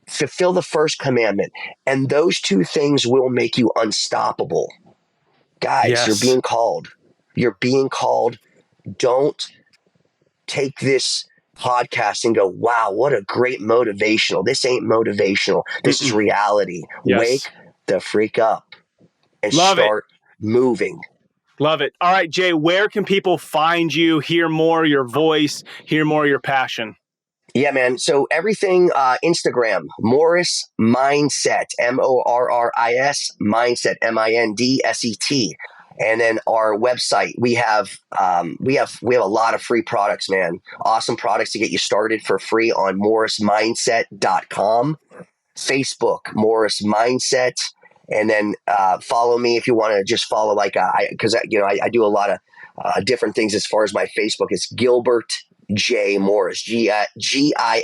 fulfill the first commandment. And those two things will make you unstoppable. Guys, You're being called. You're being called. Don't take this podcast and go, wow, what a great motivational. This ain't motivational. This is reality. Yes. Wake the freak up and start moving. Love it. All right, Jay, where can people find you, hear more your voice, hear more your passion? Yeah, man. So everything, Instagram, Morris Mindset, Morris Mindset, Mindset. And then our website, we have a lot of free products, man. Awesome products to get you started for free on morrismindset.com. Facebook, Morris Mindset. And then follow me if you want to just follow, I do a lot of different things as far as my Facebook. It's Gilbert J Morris, Gilbert Jaymorris,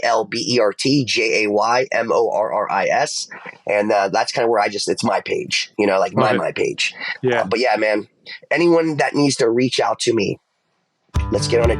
and that's kind of where it's my page, my page. Yeah. But yeah, man, anyone that needs to reach out to me, let's get on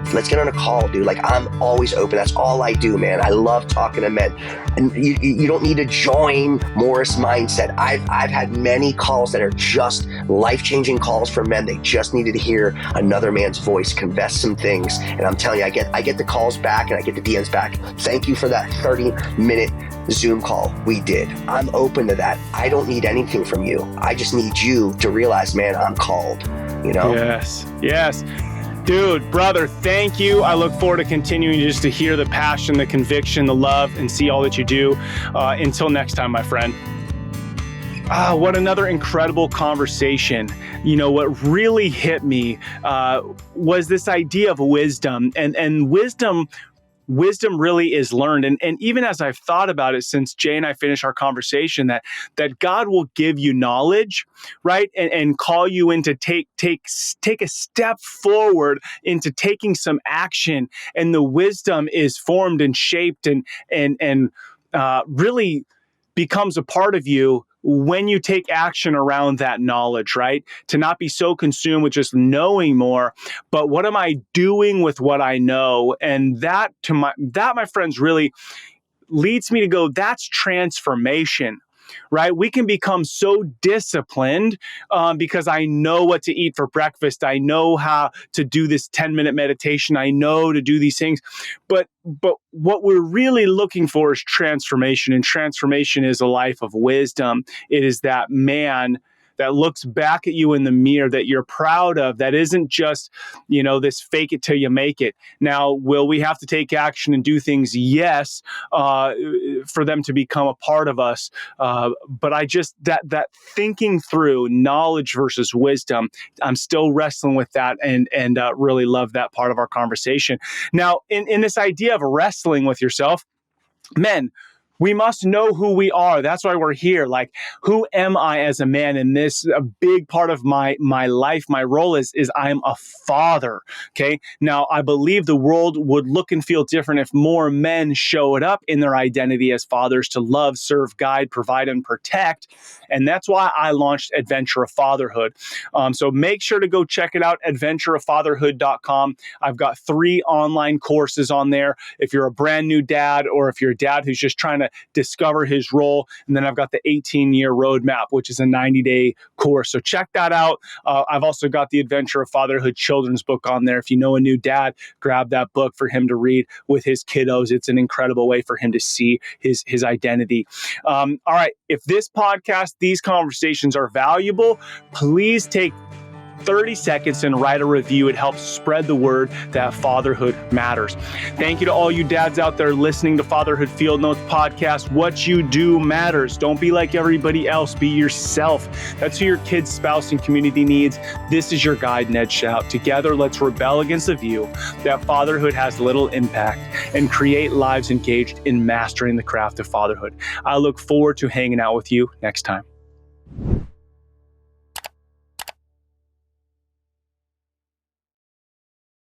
a call, dude. Like, I'm always open. That's all I do, man. I love talking to men. And you don't need to join Morris Mindset. I've had many calls that are just life-changing calls for men. They just needed to hear another man's voice, confess some things. And I'm telling you, I get the calls back and I get the DMs back. Thank you for that 30-minute Zoom call we did. I'm open to that. I don't need anything from you. I just need you to realize, man, I'm called, Yes. Dude, brother, thank you. I look forward to continuing just to hear the passion, the conviction, the love, and see all that you do. Until next time, my friend. What another incredible conversation. What really hit me was this idea of wisdom. And wisdom really is learned. And even as I've thought about it since Jay and I finished our conversation, that God will give you knowledge, right? And call you into take a step forward into taking some action. And the wisdom is formed and shaped and really becomes a part of you when you take action around that knowledge, right? To not be so consumed with just knowing more, but what am I doing with what I know? And that, my friends, really leads me to go, that's transformation, right? We can become so disciplined because I know what to eat for breakfast. I know how to do this 10-minute meditation. I know to do these things. But what we're really looking for is transformation. And transformation is a life of wisdom. It is that man that looks back at you in the mirror that you're proud of, that isn't just, this fake it till you make it. Now, will we have to take action and do things? Yes, for them to become a part of us. But I just, that thinking through knowledge versus wisdom, I'm still wrestling with that and really love that part of our conversation. Now, in this idea of wrestling with yourself, men, we must know who we are. That's why we're here. Like, who am I as a man? And this, a big part of my life, my role is I'm a father. Okay. Now, I believe the world would look and feel different if more men showed up in their identity as fathers to love, serve, guide, provide, and protect. And that's why I launched Adventure of Fatherhood. So make sure to go check it out, adventureoffatherhood.com. I've got 3 online courses on there. If you're a brand new dad, or if you're a dad who's just trying to discover his role. And then I've got the 18-year roadmap, which is a 90-day course. So check that out. I've also got the Adventure of Fatherhood children's book on there. If you know a new dad, grab that book for him to read with his kiddos. It's an incredible way for him to see his identity. All right. If this podcast, these conversations are valuable, please take 30 seconds and write a review. It helps spread the word that fatherhood matters. Thank you to all you dads out there listening to Fatherhood Field Notes podcast. What you do matters. Don't be like everybody else. Be yourself. That's who your kids, spouse, and community needs. This is your guide, Ned Shout. Together, let's rebel against the view that fatherhood has little impact and create lives engaged in mastering the craft of fatherhood. I look forward to hanging out with you next time.